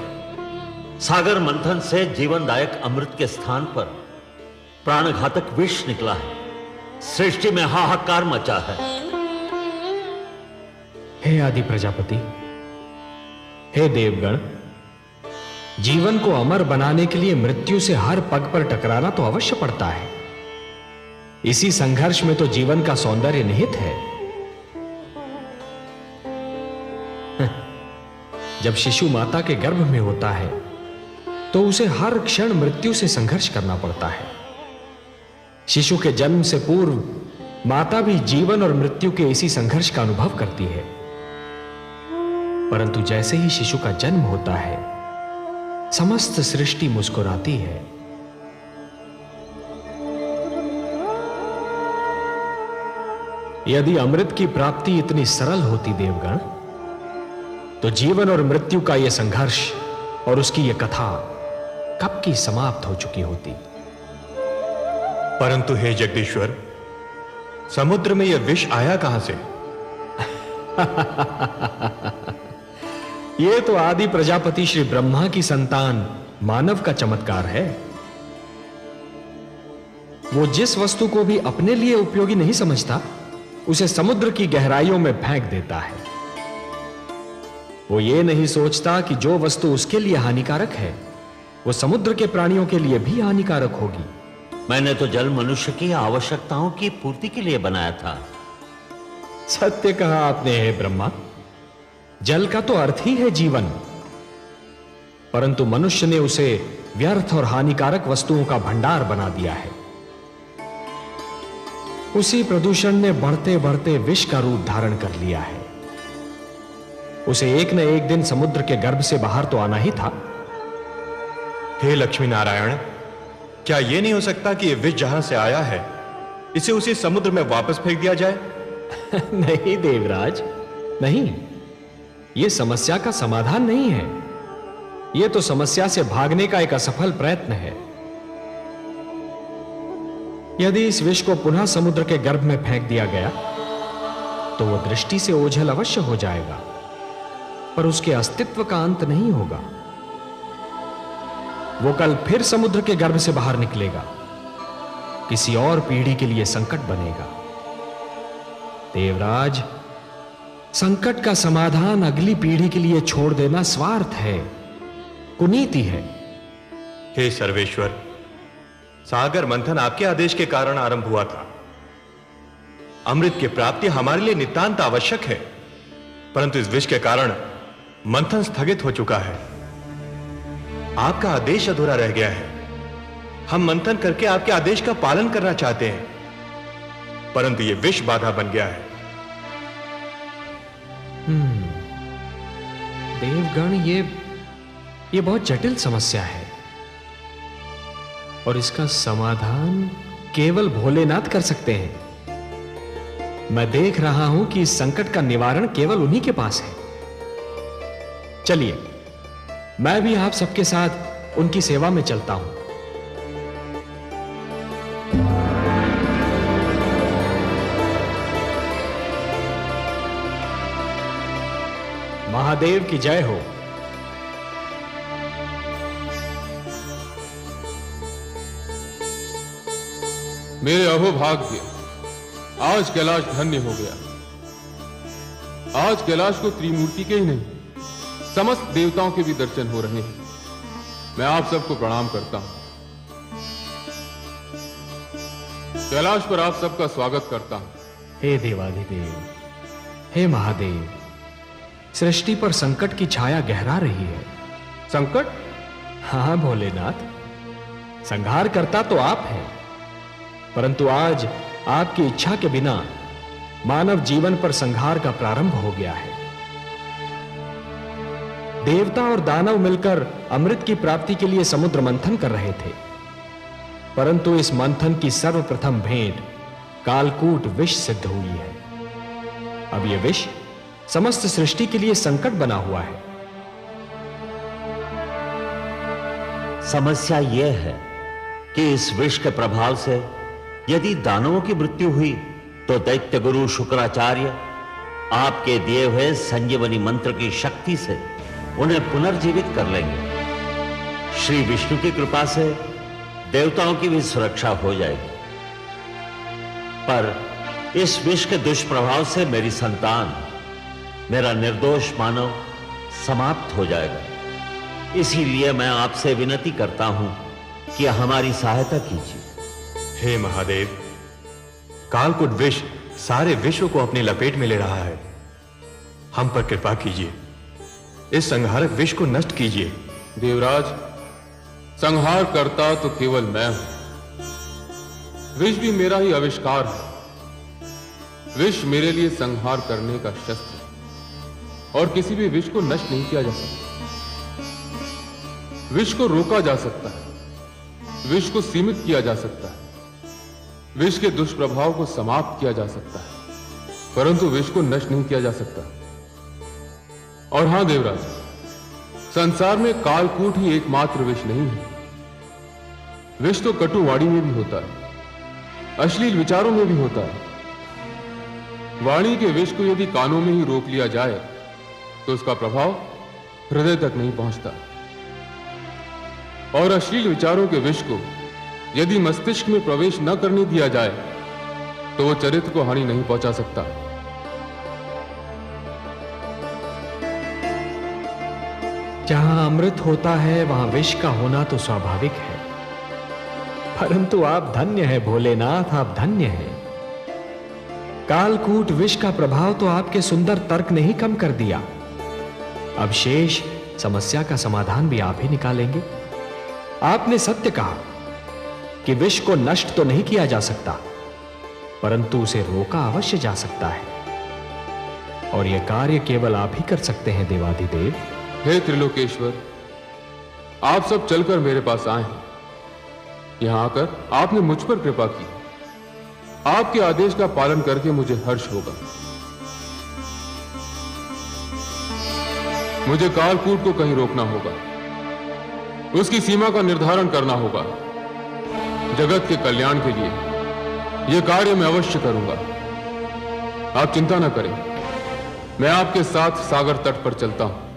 सागर मंथन से जीवनदायक अमृत के स्थान पर प्राणघातक विष निकला है। सृष्टि में हाहाकार मचा है। हे आदि प्रजापति, हे देवगण, जीवन को अमर बनाने के लिए मृत्यु से हर पग पर टकराना तो अवश्य पड़ता है। इसी संघर्ष में तो जीवन का सौंदर्य निहित है। जब शिशु माता के गर्भ में होता है तो उसे हर क्षण मृत्यु से संघर्ष करना पड़ता है। शिशु के जन्म से पूर्व माता भी जीवन और मृत्यु के इसी संघर्ष का अनुभव करती है। परंतु जैसे ही शिशु का जन्म होता है, समस्त सृष्टि मुस्कुराती है। यदि अमृत की प्राप्ति इतनी सरल होती देवगण, तो जीवन और मृत्यु का यह संघर्ष और उसकी यह कथा कब की समाप्त हो चुकी होती। परंतु हे जगदीश्वर, समुद्र में यह विष आया कहां से? यह तो आदि प्रजापति श्री ब्रह्मा की संतान मानव का चमत्कार है। वो जिस वस्तु को भी अपने लिए उपयोगी नहीं समझता, उसे समुद्र की गहराइयों में फेंक देता है। वो ये नहीं सोचता कि जो वस्तु उसके लिए हानिकारक है, वो समुद्र के प्राणियों के लिए भी हानिकारक होगी। मैंने तो जल मनुष्य की आवश्यकताओं की पूर्ति के लिए बनाया था। सत्य कहा आपने हे ब्रह्मा। जल का तो अर्थ ही है जीवन, परंतु मनुष्य ने उसे व्यर्थ और हानिकारक वस्तुओं का भंडार बना दिया है। उसी प्रदूषण ने बढ़ते बढ़ते विष का रूप धारण कर लिया है। उसे एक न एक दिन समुद्र के गर्भ से बाहर तो आना ही था। हे लक्ष्मी नारायण, क्या यह नहीं हो सकता कि यह विष जहां से आया है, इसे उसी समुद्र में वापस फेंक दिया जाए? नहीं देवराज, नहीं। यह समस्या का समाधान नहीं है। यह तो समस्या से भागने का एक असफल प्रयत्न है। यदि इस विष को पुनः समुद्र के गर्भ में फेंक दिया गया तो वह दृष्टि से ओझल अवश्य हो जाएगा, पर उसके अस्तित्व का अंत नहीं होगा। वो कल फिर समुद्र के गर्भ से बाहर निकलेगा, किसी और पीढ़ी के लिए संकट बनेगा। देवराज, संकट का समाधान अगली पीढ़ी के लिए छोड़ देना स्वार्थ है, कुनीति है। हे सर्वेश्वर, सागर मंथन आपके आदेश के कारण आरंभ हुआ था, अमृत की प्राप्ति हमारे लिए नितांत आवश्यक है, परंतु इस विष के कारण मंथन स्थगित हो चुका है। आपका आदेश अधूरा रह गया है। हम मंथन करके आपके आदेश का पालन करना चाहते हैं, परंतु यह विष बाधा बन गया है। देवगण, ये बहुत जटिल समस्या है और इसका समाधान केवल भोलेनाथ कर सकते हैं। मैं देख रहा हूं कि इस संकट का निवारण केवल उन्हीं के पास है। चलिए, मैं भी आप सबके साथ उनकी सेवा में चलता हूं। महादेव की जय हो। मेरे अहोभाग्य, आज कैलाश धन्य हो गया। आज कैलाश को त्रिमूर्ति के ही नहीं, समस्त देवताओं के भी दर्शन हो रहे हैं। मैं आप सबको प्रणाम करता हूं। कैलाश पर आप सबका स्वागत करता हूं। हे देवाधिदेव, हे महादेव, सृष्टि पर संकट की छाया गहरा रही है। संकट? हाँ भोलेनाथ, संहार करता तो आप हैं, परंतु आज आपकी इच्छा के बिना मानव जीवन पर संहार का प्रारंभ हो गया है। देवता और दानव मिलकर अमृत की प्राप्ति के लिए समुद्र मंथन कर रहे थे, परंतु इस मंथन की सर्वप्रथम भेंट कालकूट विष सिद्ध हुई है। अब यह विष समस्त सृष्टि के लिए संकट बना हुआ है। समस्या यह है कि इस विष के प्रभाव से यदि दानवों की मृत्यु हुई तो दैत्य गुरु शुक्राचार्य आपके दिए हुए संजीवनी मंत्र की शक्ति से उन्हें पुनर्जीवित कर लेंगे। श्री विष्णु की कृपा से देवताओं की भी सुरक्षा हो जाएगी, पर इस विष के दुष्प्रभाव से मेरी संतान, मेरा निर्दोष मानव समाप्त हो जाएगा। इसीलिए मैं आपसे विनती करता हूं कि हमारी सहायता कीजिए। हे महादेव, कालकूट विष सारे विश्व को अपनी लपेट में ले रहा है। हम पर कृपा कीजिए, इस संहारक विष को नष्ट कीजिए। देवराज, संहार करता तो केवल मैं हूं। विष भी मेरा ही आविष्कार है। विष मेरे लिए संहार करने का शस्त्र है और किसी भी विष को नष्ट नहीं किया जा सकता। विष को रोका जा सकता है, विष को सीमित किया जा सकता है, विष के दुष्प्रभाव को समाप्त किया जा सकता है, परंतु विष को नष्ट नहीं किया जा सकता। और हां देवराज, संसार में कालकूट ही एकमात्र विष नहीं है। विष तो कटुवाणी में भी होता है, अश्लील विचारों में भी होता है। वाणी के विष को यदि कानों में ही रोक लिया जाए तो उसका प्रभाव हृदय तक नहीं पहुंचता, और अश्लील विचारों के विष को यदि मस्तिष्क में प्रवेश न करने दिया जाए तो वो चरित्र को हानि नहीं पहुंचा सकता। जहां अमृत होता है वहां विष का होना तो स्वाभाविक है, परंतु आप धन्य हैं भोलेनाथ, आप धन्य हैं। कालकूट विष का प्रभाव तो आपके सुंदर तर्क ने ही कम कर दिया। अब शेष समस्या का समाधान भी आप ही निकालेंगे। आपने सत्य कहा कि विष को नष्ट तो नहीं किया जा सकता, परंतु उसे रोका अवश्य जा सकता है, और यह कार्य केवल आप ही कर सकते हैं देवाधिदेव। हे त्रिलोकेश्वर, आप सब चलकर मेरे पास आए हैं। यहां आकर आपने मुझ पर कृपा की। आपके आदेश का पालन करके मुझे हर्ष होगा। मुझे कालकूट को कहीं रोकना होगा, उसकी सीमा का निर्धारण करना होगा। जगत के कल्याण के लिए यह कार्य मैं अवश्य करूंगा। आप चिंता न करें, मैं आपके साथ सागर तट पर चलता हूं।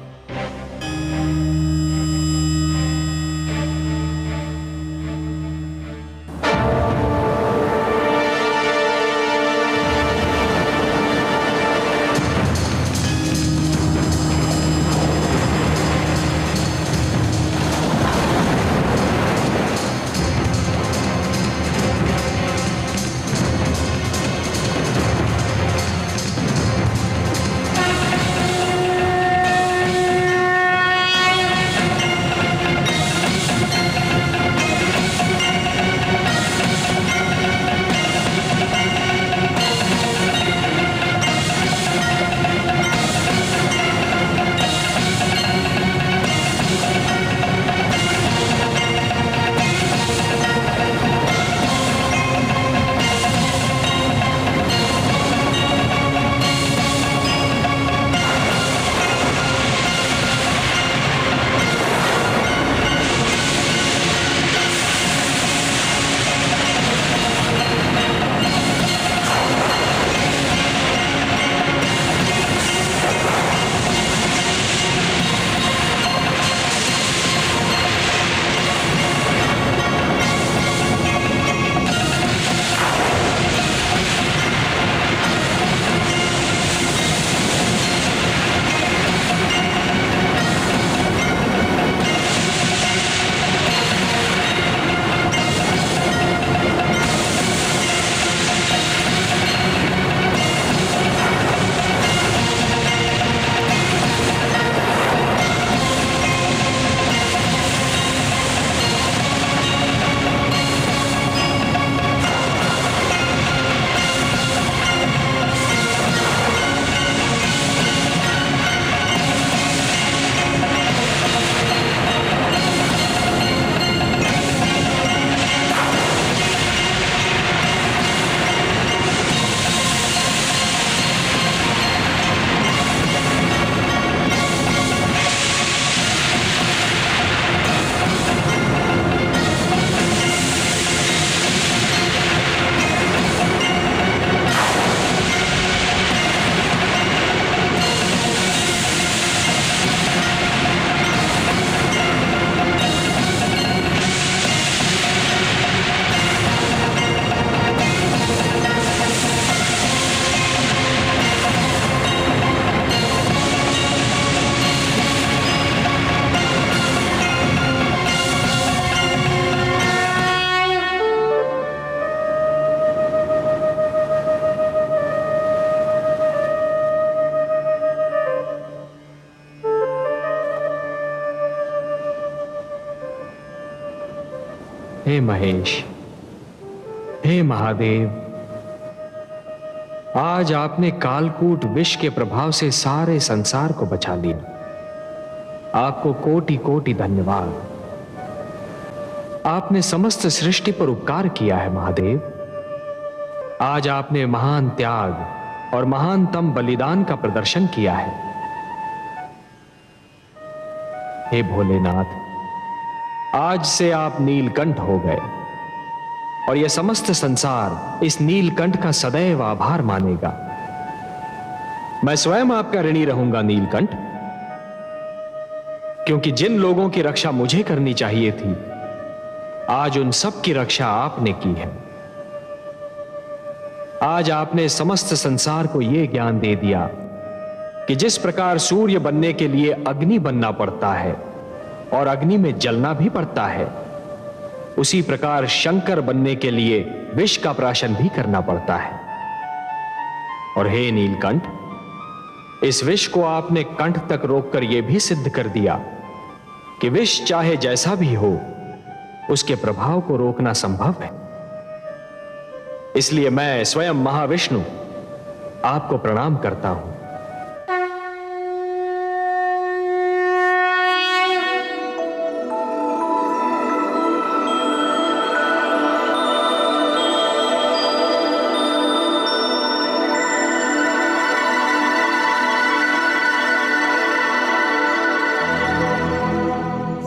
हे महेश, हे महादेव, आज आपने कालकूट विष के प्रभाव से सारे संसार को बचा लिया। आपको कोटि कोटि धन्यवाद। आपने समस्त सृष्टि पर उपकार किया है महादेव। आज आपने महान त्याग और महानतम बलिदान का प्रदर्शन किया है। हे भोलेनाथ, आज से आप नीलकंठ हो गए और यह समस्त संसार इस नीलकंठ का सदैव आभार मानेगा। मैं स्वयं आपका ऋणी रहूंगा नीलकंठ, क्योंकि जिन लोगों की रक्षा मुझे करनी चाहिए थी, आज उन सब की रक्षा आपने की है। आज आपने समस्त संसार को यह ज्ञान दे दिया कि जिस प्रकार सूर्य बनने के लिए अग्नि बनना पड़ता है और अग्नि में जलना भी पड़ता है, उसी प्रकार शंकर बनने के लिए विष का प्राशन भी करना पड़ता है। और हे नीलकंठ, इस विष को आपने कंठ तक रोककर यह भी सिद्ध कर दिया कि विष चाहे जैसा भी हो, उसके प्रभाव को रोकना संभव है। इसलिए मैं स्वयं महाविष्णु आपको प्रणाम करता हूं।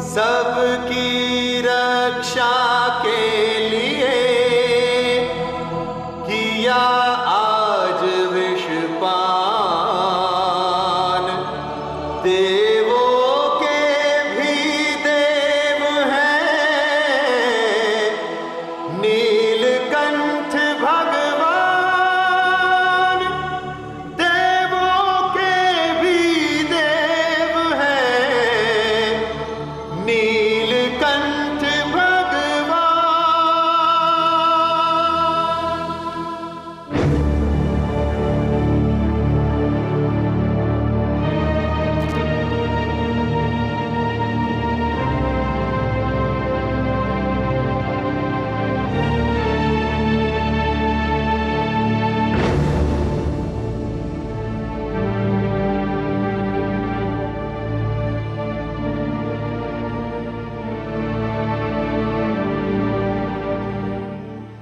सबकी रक्षा के लिए किया आज विष पान। देवों के भी देव हैं नीलकंठ भगवान। देवों के भी देव हैं नीलकंठ भगवान।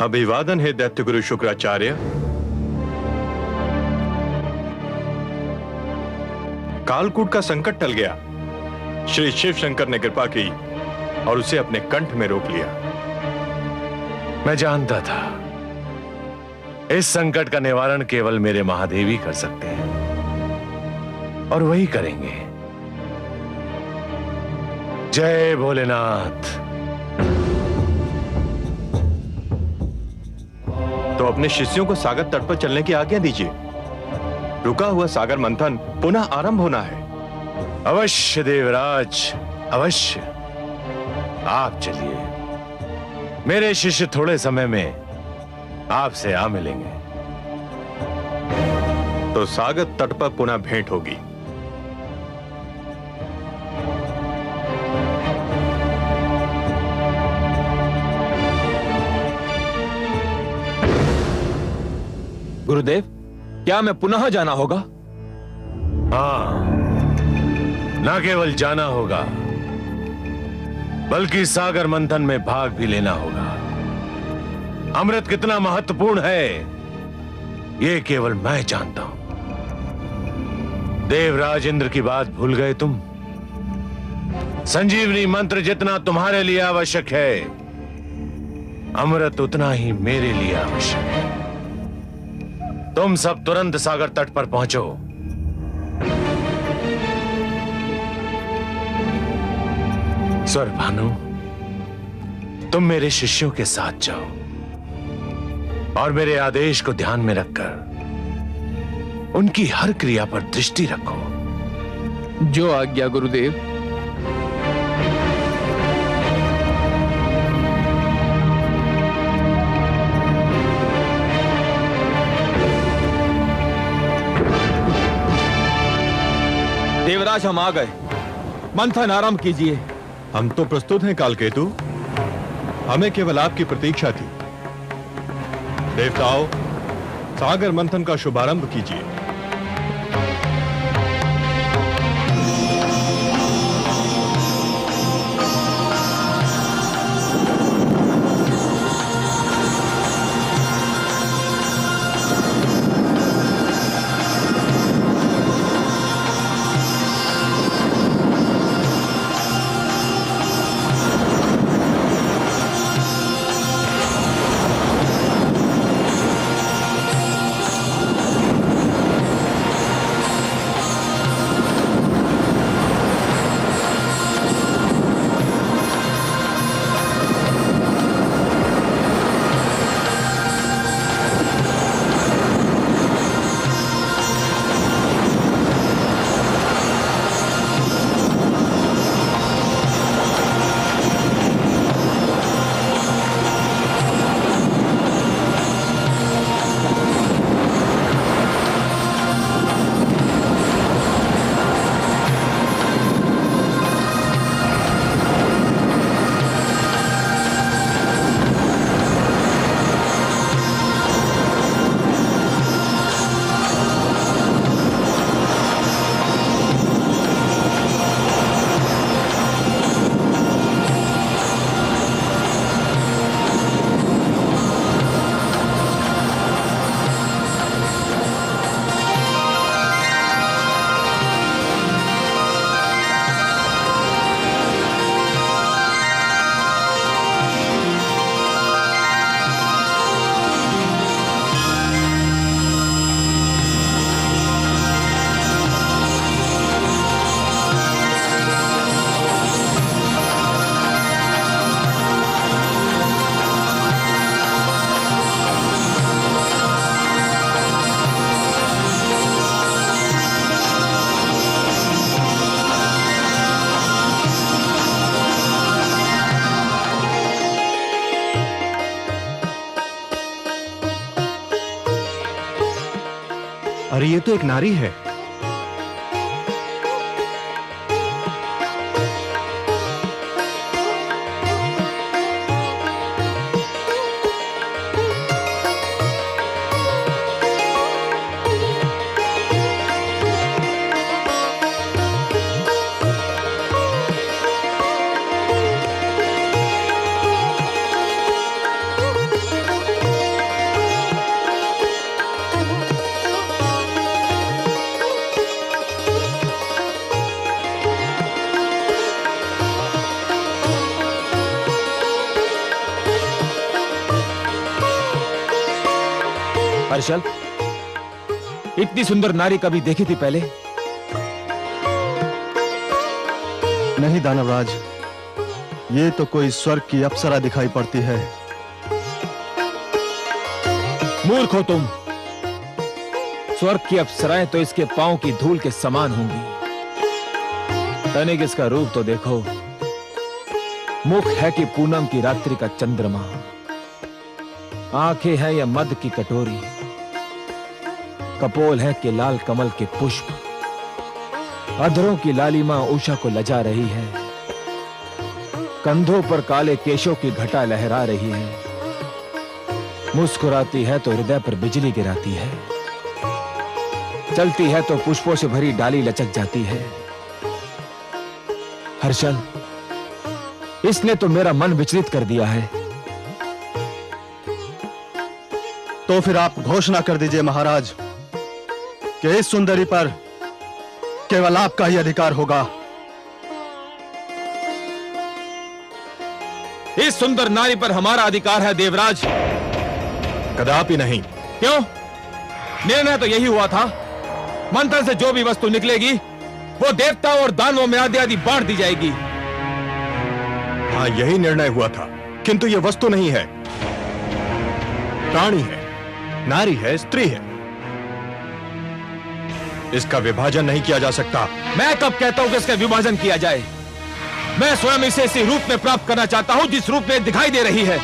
अभिवादन है दैत्य गुरु शुक्राचार्य। कालकूट का संकट टल गया। श्री शिव शंकर ने कृपा की और उसे अपने कंठ में रोक लिया। मैं जानता था इस संकट का निवारण केवल मेरे महादेव ही कर सकते हैं, और वही करेंगे। जय भोलेनाथ। तो अपने शिष्यों को सागर तट पर चलने की आज्ञा दीजिए। रुका हुआ सागर मंथन पुनः आरंभ होना है। अवश्य देवराज, अवश्य। आप चलिए, मेरे शिष्य थोड़े समय में आपसे आ मिलेंगे। तो सागर तट पर पुनः भेंट होगी। गुरुदेव, क्या मैं पुनः जाना होगा? हाँ, न केवल जाना होगा बल्कि सागर मंथन में भाग भी लेना होगा। अमृत कितना महत्वपूर्ण है यह केवल मैं जानता हूं। देवराज इंद्र की बात भूल गए तुम? संजीवनी मंत्र जितना तुम्हारे लिए आवश्यक है, अमृत उतना ही मेरे लिए आवश्यक है। तुम सब तुरंत सागर तट पर पहुंचो। स्वर भानु, तुम मेरे शिष्यों के साथ जाओ और मेरे आदेश को ध्यान में रखकर उनकी हर क्रिया पर दृष्टि रखो। जो आज्ञा गुरुदेव। देवराज, हम आ गए। मंथन आरंभ कीजिए। हम तो प्रस्तुत हैं कालकेतु। हमें केवल आपकी प्रतीक्षा थी। देवताओं, सागर मंथन का शुभारंभ कीजिए। अरे ये तो एक नारी है। हर्षल, इतनी सुंदर नारी कभी देखी थी पहले? नहीं दानवराज, ये तो कोई स्वर्ग की अप्सरा दिखाई पड़ती है। मूर्ख हो तुम। स्वर्ग की अप्सराएं तो इसके पांव की धूल के समान होंगी। तनिक इसका रूप तो देखो। मुख है कि पूनम की रात्रि का चंद्रमा, आंखें हैं या मद की कटोरी, कपोल है कि लाल कमल के पुष्प, अधरों की लालिमा उषा को लजा रही है, कंधों पर काले केशों की घटा लहरा रही है, मुस्कुराती है तो हृदय पर बिजली गिराती है, चलती है तो पुष्पों से भरी डाली लचक जाती है। हर्षल, इसने तो मेरा मन विचलित कर दिया है। तो फिर आप घोषणा कर दीजिए महाराज कि इस सुंदरी पर केवल आपका ही अधिकार होगा। इस सुंदर नारी पर हमारा अधिकार है देवराज। कदापि नहीं। क्यों? निर्णय तो यही हुआ था, मंथन से जो भी वस्तु निकलेगी वो देवताओं और दानवों में आदि आदि बांट दी जाएगी। हाँ, यही निर्णय हुआ था, किंतु ये वस्तु नहीं है, प्राणी है, नारी है, स्त्री है। इसका विभाजन नहीं किया जा सकता। मैं कब कहता हूं कि इसका विभाजन किया जाए? मैं स्वयं इसे इसी रूप में प्राप्त करना चाहता हूं जिस रूप में दिखाई दे रही है।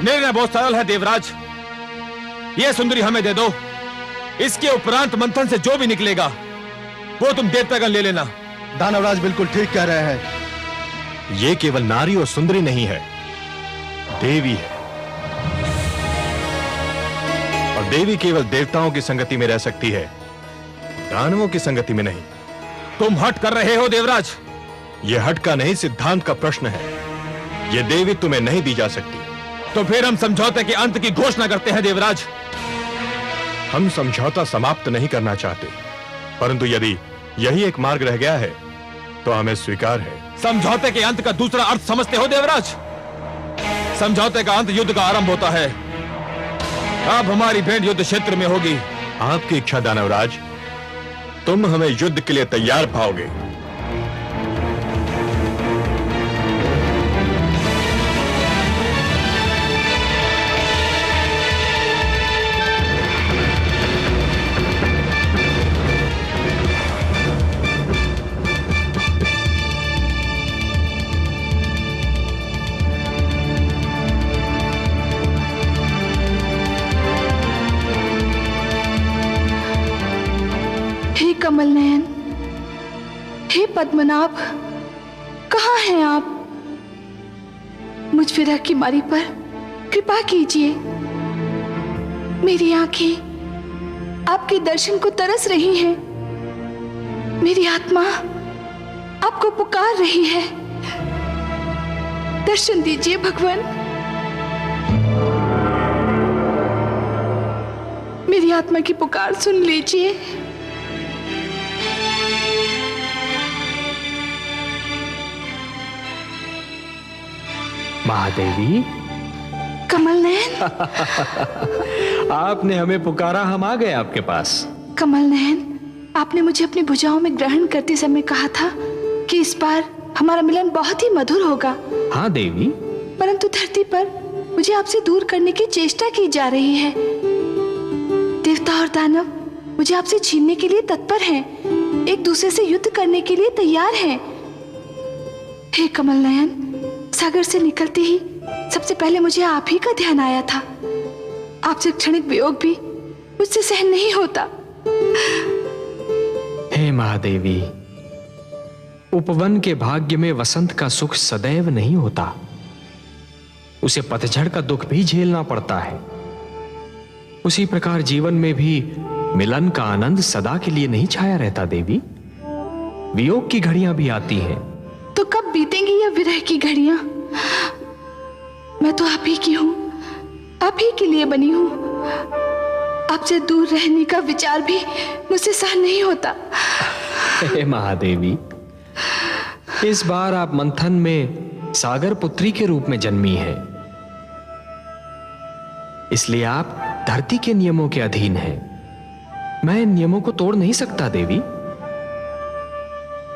निर्णय बहुत सरल है देवराज, यह सुंदरी हमें दे दो। इसके उपरांत मंथन से जो भी निकलेगा वो तुम देवतागण ले लेना। दानवराज बिल्कुल ठीक कह रहे हैं। ये केवल नारी और सुंदरी नहीं है, देवी है। और देवी केवल देवताओं की संगति में रह सकती है, दानवों की संगति में नहीं। तुम हट कर रहे हो देवराज। यह हट का नहीं, सिद्धांत का प्रश्न है। यह देवी तुम्हें नहीं दी जा सकती। तो फिर हम समझौते के अंत की घोषणा करते हैं देवराज। हम समझौता समाप्त नहीं करना चाहते, परंतु यदि यही एक मार्ग रह गया है तो हमें स्वीकार है। समझौते के अंत का दूसरा अर्थ समझते हो देवराज? समझौते का अंत युद्ध का आरंभ होता है। अब हमारी भेंट युद्ध क्षेत्र में होगी। आपकी इच्छा दानवराज, तुम हमें युद्ध के लिए तैयार पाओगे। हे कमल नयन, हे पद्मनाभ, कहाँ हैं आप? मुझ विरह की मारी पर कृपा कीजिए। मेरी आंखें आपके दर्शन को तरस रही हैं। मेरी आत्मा आपको पुकार रही है। दर्शन दीजिए भगवान। मेरी आत्मा की पुकार सुन लीजिए। महादेवी, कमल नयन, आपने हमें पुकारा, हम आ गए आपके पास। कमल नयन, आपने मुझे अपनी भुजाओं में ग्रहण करते समय कहा था कि इस बार हमारा मिलन बहुत ही मधुर होगा। हाँ देवी, परंतु धरती पर मुझे आपसे दूर करने की चेष्टा की जा रही है। देवता और दानव मुझे आपसे छीनने के लिए तत्पर हैं, एक दूसरे से युद्ध करने के लिए तैयार हैं। हे कमल नयन, सागर से निकलते ही सबसे पहले मुझे आप ही का ध्यान आया था। आपसे क्षणिक वियोग भी मुझसे सहन नहीं होता। हे महादेवी, उपवन के भाग्य में वसंत का सुख सदैव नहीं होता, उसे पतझड़ का दुख भी झेलना पड़ता है। उसी प्रकार जीवन में भी मिलन का आनंद सदा के लिए नहीं छाया रहता देवी। वियोग की घड़ियां भी आती हैं। तो कब बीतेंगी यह विरह की घड़ियां? मैं तो आप ही की हूं, आप ही के लिए बनी हूं। आपसे दूर रहने का विचार भी मुझसे सहन नहीं होता। हे महादेवी, इस बार आप मंथन में सागर पुत्री के रूप में जन्मी है, इसलिए आप धरती के नियमों के अधीन हैं। मैं इन नियमों को तोड़ नहीं सकता देवी।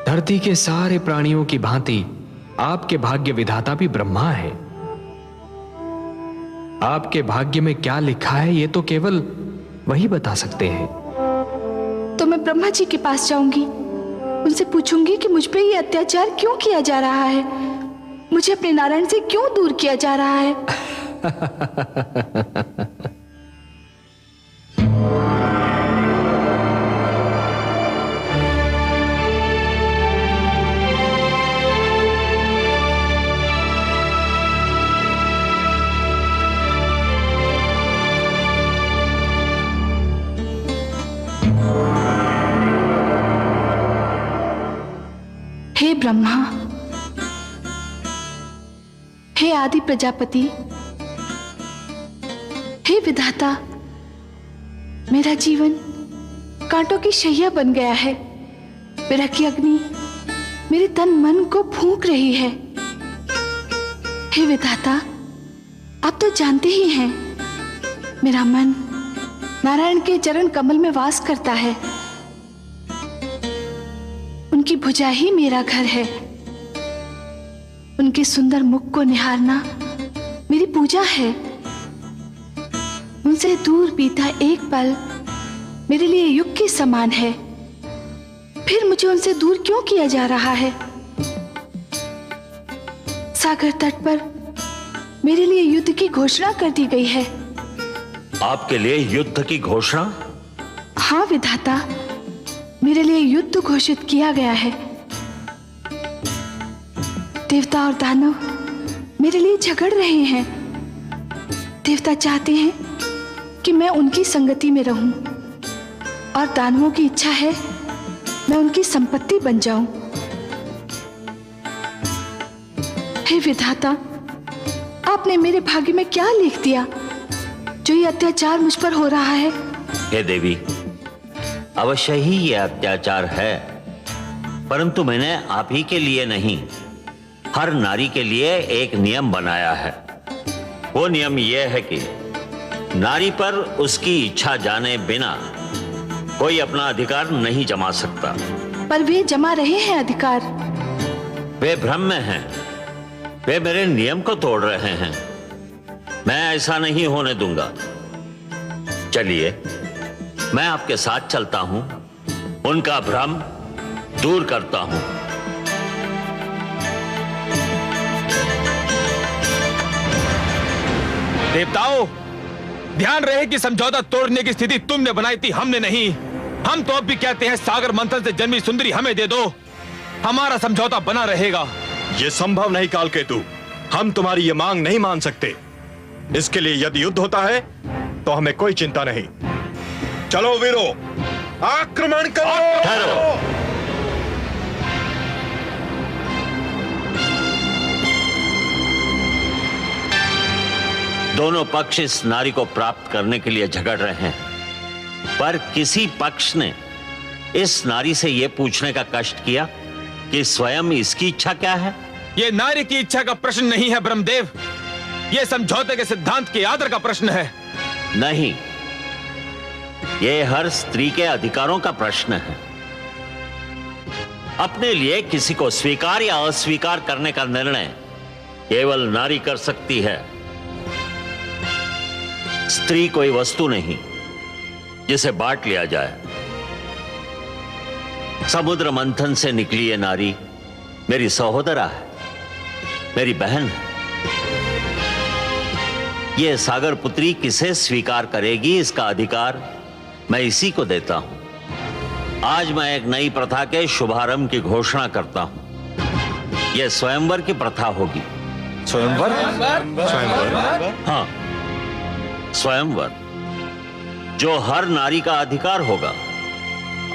धरती के सारे प्राणियों की भांति आपके भाग्य विधाता भी ब्रह्मा है। आपके भाग्य में क्या लिखा है ये तो केवल वही बता सकते हैं। तो मैं ब्रह्मा जी के पास जाऊंगी, उनसे पूछूंगी कि मुझ पे ये अत्याचार क्यों किया जा रहा है, मुझे अपने नारायण से क्यों दूर किया जा रहा है। हे ब्रह्मा, हे आदि प्रजापति, हे विधाता, मेरा जीवन कांटों की शैया बन गया है। विरह की अग्नि मेरे तन मन को फूंक रही है। हे विधाता, आप तो जानते ही हैं, मेरा मन नारायण के चरण कमल में वास करता है। उनकी भुजा ही मेरा घर है। उनके सुंदर मुख को निहारना मेरी पूजा है। उनसे दूर बीता एक पल मेरे लिए युग के समान है। फिर मुझे उनसे दूर क्यों किया जा रहा है? सागर तट पर मेरे लिए युद्ध की घोषणा कर दी गई है। आपके लिए युद्ध की घोषणा? हाँ विधाता, मेरे लिए युद्ध घोषित किया गया है। देवता और दानव मेरे लिए झगड़ रहे हैं। देवता चाहते हैं कि मैं उनकी संगति में रहूं और दानवों की इच्छा है मैं उनकी संपत्ति बन जाऊं। हे विधाता, आपने मेरे भाग्य में क्या लिख दिया जो ये अत्याचार मुझ पर हो रहा है? हे देवी, अवश्य ही ये अत्याचार है, परंतु मैंने आप ही के लिए नहीं, हर नारी के लिए एक नियम बनाया है। वो नियम यह है कि नारी पर उसकी इच्छा जाने बिना कोई अपना अधिकार नहीं जमा सकता। पर वे जमा रहे हैं अधिकार। वे भ्रम में हैं, वे मेरे नियम को तोड़ रहे हैं। मैं ऐसा नहीं होने दूंगा। चलिए, मैं आपके साथ चलता हूं, उनका भ्रम दूर करता हूं। देवताओं, ध्यान रहे कि समझौता तोड़ने की स्थिति तुमने बनाई थी, हमने नहीं। हम तो अब भी कहते हैं सागर मंथन से जन्मी सुंदरी हमें दे दो, हमारा समझौता बना रहेगा। यह संभव नहीं कालकेतु, हम तुम्हारी ये मांग नहीं मान सकते। इसके लिए यदि युद्ध होता है तो हमें कोई चिंता नहीं। चलो वीरो, आक्रमण करो। ठहरो। दोनों पक्ष इस नारी को प्राप्त करने के लिए झगड़ रहे हैं, पर किसी पक्ष ने इस नारी से यह पूछने का कष्ट किया कि स्वयं इसकी इच्छा क्या है? यह नारी की इच्छा का प्रश्न नहीं है ब्रह्मदेव, यह समझौते के सिद्धांत के आदर का प्रश्न है। नहीं, यह हर स्त्री के अधिकारों का प्रश्न है। अपने लिए किसी को स्वीकार या अस्वीकार करने का निर्णय केवल नारी कर सकती है। स्त्री कोई वस्तु नहीं जिसे बांट लिया जाए। समुद्र मंथन से निकली ये नारी मेरी सहोदरा है, मेरी बहन है। ये सागर पुत्री किसे स्वीकार करेगी, इसका अधिकार मैं इसी को देता हूं। आज मैं एक नई प्रथा के शुभारंभ की घोषणा करता हूं। यह स्वयंवर की प्रथा होगी। स्वयंवर? स्वयंवर? हाँ, स्वयंवर, जो हर नारी का अधिकार होगा।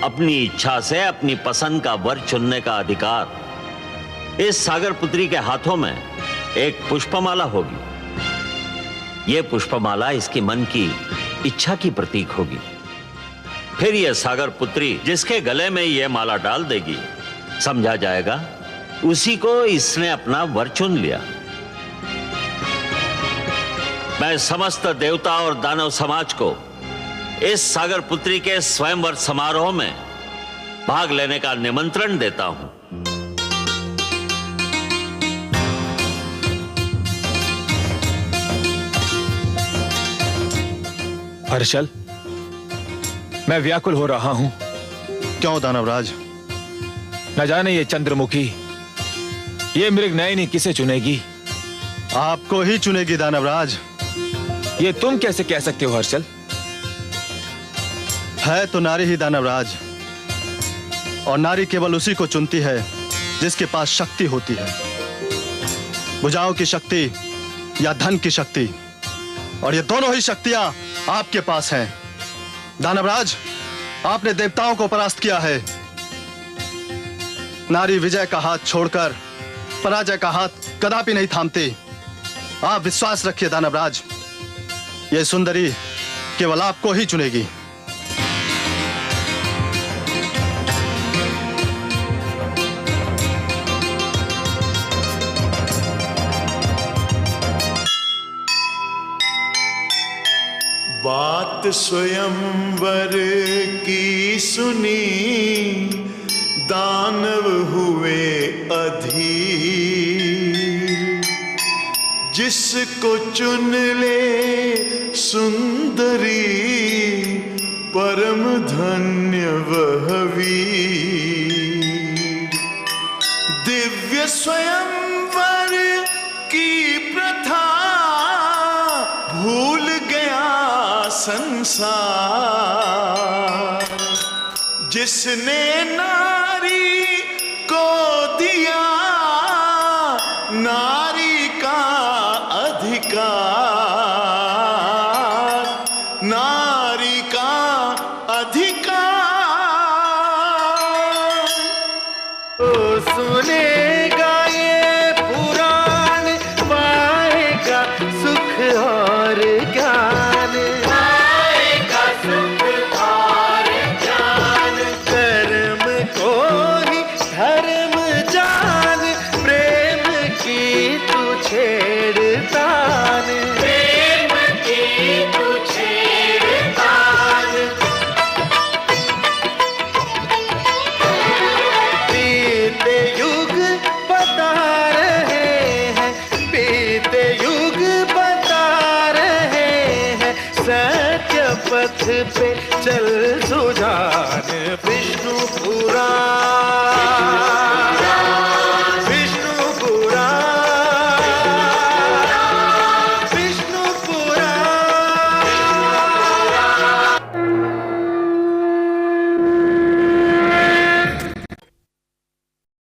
अपनी इच्छा से अपनी पसंद का वर चुनने का अधिकार। इस सागर पुत्री के हाथों में एक पुष्पमाला होगी। यह पुष्पमाला इसके मन की इच्छा की प्रतीक होगी। फिर यह सागर पुत्री जिसके गले में यह माला डाल देगी, समझा जाएगा उसी को इसने अपना वर चुन लिया। मैं समस्त देवता और दानव समाज को इस सागर पुत्री के स्वयंवर समारोह में भाग लेने का निमंत्रण देता हूं। हर्षल, मैं व्याकुल हो रहा हूं। क्यों दानवराज? न जाने ये चंद्रमुखी, ये मृगनयनी किसे चुनेगी? आपको ही चुनेगी दानवराज। ये तुम कैसे कह सकते हो हर्षल? है तो नारी ही दानवराज, और नारी केवल उसी को चुनती है जिसके पास शक्ति होती है। भुजाओं की शक्ति या धन की शक्ति, और ये दोनों ही शक्तियां आपके पास हैं। दानवराज, आपने देवताओं को परास्त किया है। नारी विजय का हाथ छोड़कर पराजय का हाथ कदापि नहीं थामती। आप विश्वास रखिए दानवराज, यह सुंदरी केवल आपको ही चुनेगी। बात स्वयंवर की सुनी, दानव हुए अधीर। जिसको चुन ले सुंदरी, परम धन्य वह वीर। दिव्य स्वयंवर की प्रथा भूल गया संसार। जिसने नारी को दिया सुने